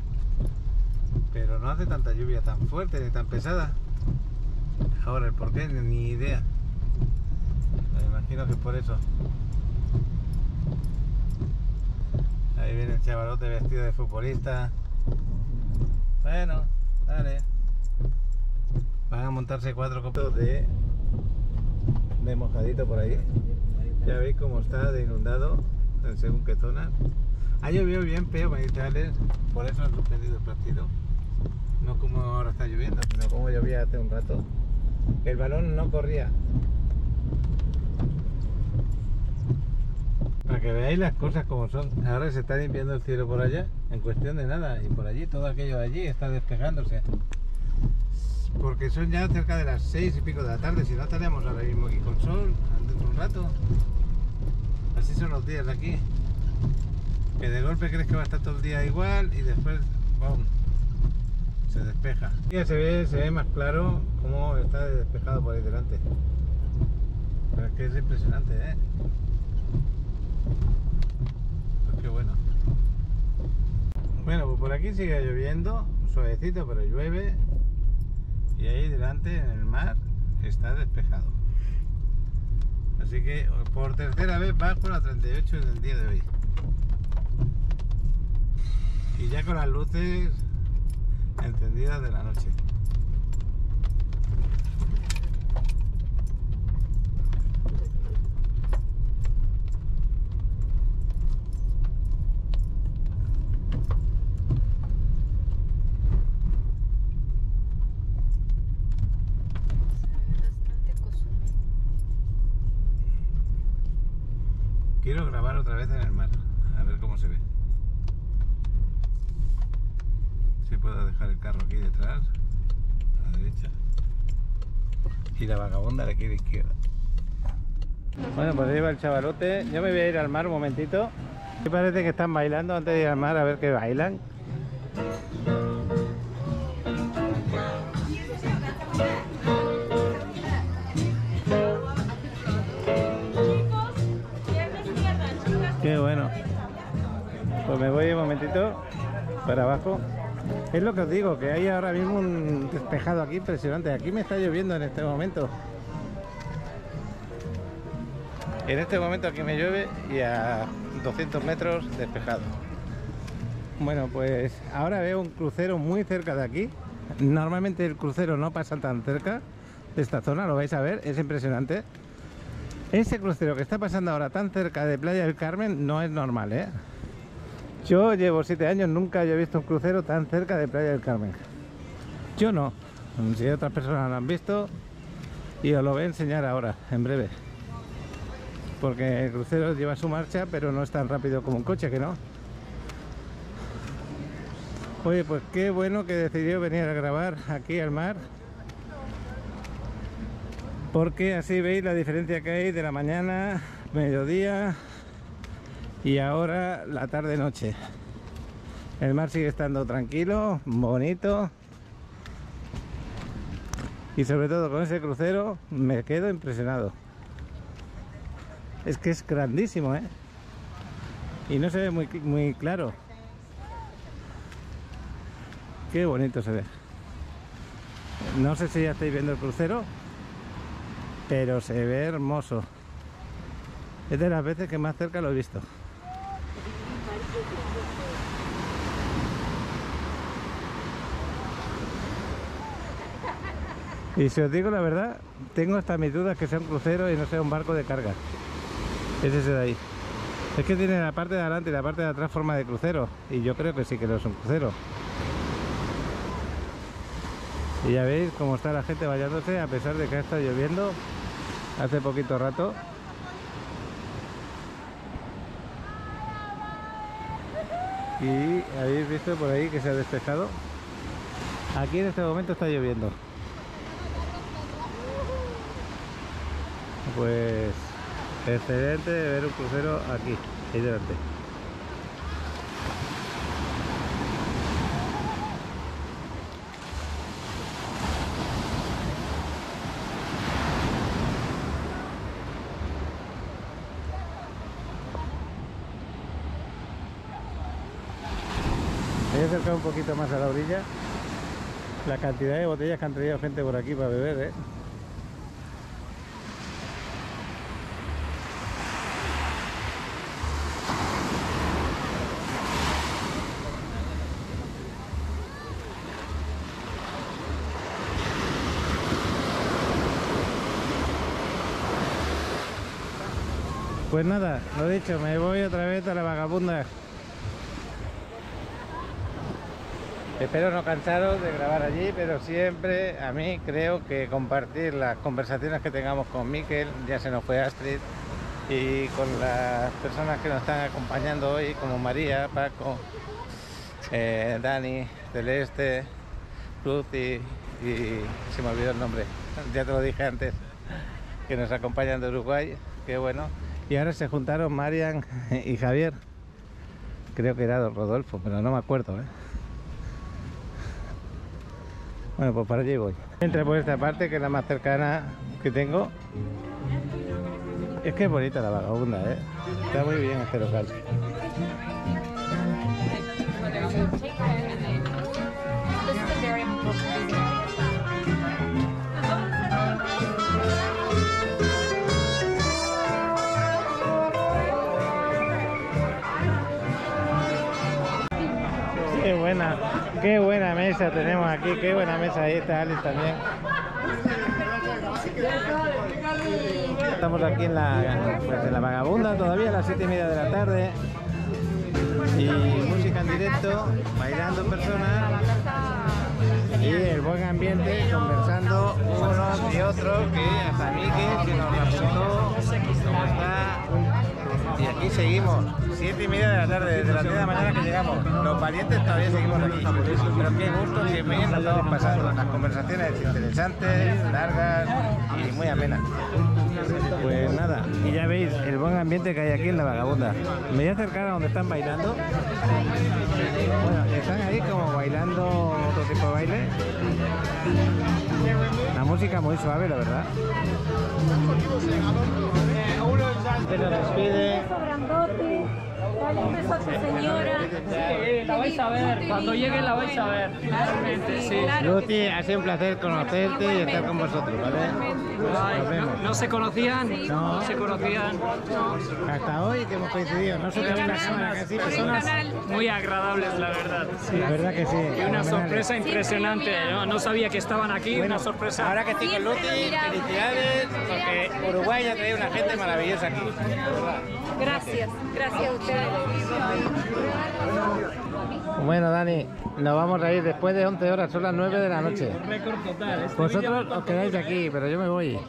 [SPEAKER 1] pero no hace tanta lluvia tan fuerte ni tan pesada. Ahora el porqué ni idea. Me imagino que por eso. Ahí viene el chavalote vestido de futbolista. Bueno, dale. Van a montarse 4 copetos de mojadito por ahí. Ya veis cómo está de inundado en según qué zona. Ha llovido bien feo, maestales, por eso han suspendido el partido. No como ahora está lloviendo, sino como llovía hace un rato. El balón no corría. Para que veáis las cosas como son. Ahora se está limpiando el cielo por allá en cuestión de nada, y por allí, todo aquello de allí está despejándose. Porque son ya cerca de las 6 y pico de la tarde, si no estaríamos ahora mismo aquí con sol, dentro de un rato. Así son los días de aquí. Que de golpe crees que va a estar todo el día igual y después, ¡bum!, se despeja. Ya se ve más claro cómo está despejado por ahí delante. Pero es que es impresionante, ¿eh? Pues qué bueno. Bueno, pues por aquí sigue lloviendo, suavecito, pero llueve. Y ahí delante, en el mar, está despejado. Así que por tercera vez bajo la 38 en el día de hoy. Y ya con las luces encendidas de la noche. Quiero grabar otra vez en el mar, a ver cómo se ve. Si puedo dejar el carro aquí detrás, a la derecha, y la vagabunda de aquí a la izquierda. Bueno, pues ahí va el chavalote. Yo me voy a ir al mar un momentito. Me parece que están bailando antes de ir al mar, a ver qué bailan. Qué bueno. Pues me voy un momentito para abajo. Es lo que os digo, que hay ahora mismo un despejado aquí impresionante. Aquí me está lloviendo en este momento. En este momento aquí me llueve y a 200 metros despejado. Bueno, pues ahora veo un crucero muy cerca de aquí. Normalmente el crucero no pasa tan cerca de esta zona, lo vais a ver, es impresionante. Ese crucero que está pasando ahora tan cerca de Playa del Carmen no es normal, ¿eh? Yo llevo 7 años, nunca he visto un crucero tan cerca de Playa del Carmen. Yo no. Si otras personas lo han visto, y os lo voy a enseñar ahora, en breve. Porque el crucero lleva su marcha, pero no es tan rápido como un coche, que no. Oye, pues qué bueno que decidió venir a grabar aquí al mar. Porque así veis la diferencia que hay de la mañana, mediodía y ahora la tarde-noche. El mar sigue estando tranquilo, bonito. Y sobre todo con ese crucero me quedo impresionado. Es que es grandísimo, ¿eh? Y no se ve muy claro. Qué bonito se ve. No sé si ya estáis viendo el crucero, pero se ve hermoso. Es de las veces que más cerca lo he visto. Y si os digo la verdad, tengo hasta mis dudas que sea un crucero y no sea un barco de carga. Es ese de ahí. Es que tiene la parte de adelante y la parte de atrás forma de crucero. Y yo creo que sí que no es un crucero. Y ya veis cómo está la gente bañándose a pesar de que ha estado lloviendo hace poquito rato. Y habéis visto por ahí que se ha despejado. Aquí en este momento está lloviendo. Pues excelente ver un crucero aquí, ahí delante. Me he acercado un poquito más a la orilla. La cantidad de botellas que han traído gente por aquí para beber, Pues nada, lo dicho, me voy otra vez a la vagabunda. Espero no cansaros de grabar allí, pero siempre a mí creo que compartir las conversaciones que tengamos con Miquel, ya se nos fue Astrid, y con las personas que nos están acompañando hoy, como María, Paco, Dani, Celeste, Luz y se me olvidó el nombre, ya te lo dije antes, que nos acompañan de Uruguay, qué bueno. Y ahora se juntaron Marian y Javier, creo que era Rodolfo, pero no me acuerdo, Bueno, pues para allí voy. Entré por esta parte, que es la más cercana que tengo. Es que es bonita la vagabunda, Está muy bien este local. Qué buena mesa tenemos aquí, qué buena mesa. Ahí está Alex también. Estamos aquí en la vagabunda todavía a las 7:30 de la tarde. Y música en directo, bailando personas y el buen ambiente, conversando unos y otros, que hasta Miki que nos apuntó cómo está. Y aquí seguimos, 7:30 de la tarde, desde las 10 de la mañana que llegamos. Los valientes todavía seguimos aquí. Pero qué gusto, que bien nos estamos pasando. Las conversaciones interesantes, largas y muy amenas. Pues nada, y ya veis el buen ambiente que hay aquí en la vagabunda. Me voy a acercar a donde están bailando. Bueno, están ahí como bailando otro tipo de baile. La música muy suave, la verdad. Se nos despide.
[SPEAKER 10] Dale un beso a tu señora.
[SPEAKER 12] Sí, la vais a ver, cuando llegue la vais a ver. Realmente, sí.
[SPEAKER 1] Luti, ha sido un placer conocerte y estar con vosotros, ¿vale? Nos vemos.
[SPEAKER 12] ¿No se conocían?
[SPEAKER 1] No.
[SPEAKER 12] ¿No se conocían? No.
[SPEAKER 1] Hasta hoy que hemos coincidido, no solo en la cámara, casi
[SPEAKER 12] personas muy agradables, la verdad. Sí.
[SPEAKER 1] La verdad que sí.
[SPEAKER 12] Y una sorpresa impresionante, no sabía que estaban aquí,
[SPEAKER 1] bueno,
[SPEAKER 12] una sorpresa.
[SPEAKER 1] Ahora que estoy con Luti, felicidades, porque Uruguay ha traído una gente maravillosa aquí.
[SPEAKER 10] Gracias, gracias a ustedes.
[SPEAKER 1] Bueno, Dani, nos vamos a ir después de 11 horas, son las 9 de la noche.
[SPEAKER 12] Récord total.
[SPEAKER 1] Vosotros os quedáis aquí, pero yo me voy.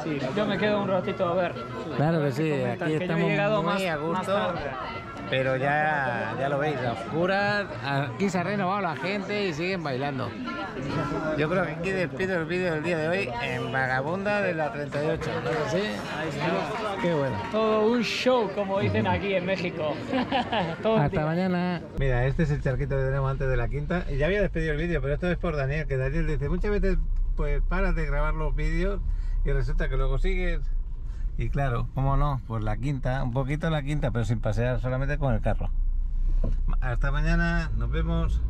[SPEAKER 12] Sí, yo me quedo un ratito a ver.
[SPEAKER 1] Claro que sí, aquí estamos muy a gusto. Pero ya lo veis, a oscuras, aquí se ha renovado la gente y siguen bailando. Yo creo que aquí despido el vídeo del día de hoy en Vagabunda de la 38, ¿no es así? Qué bueno.
[SPEAKER 12] Todo un show, como dicen aquí en México.
[SPEAKER 1] Hasta mañana. Mira, este es el charquito que tenemos antes de la quinta. Y ya había despedido el vídeo, pero esto es por Daniel, que Daniel dice, muchas veces pues paras de grabar los vídeos y resulta que luego sigues. Y claro, cómo no, pues la quinta, un poquito la quinta, pero sin pasear, solamente con el carro. Hasta mañana, nos vemos.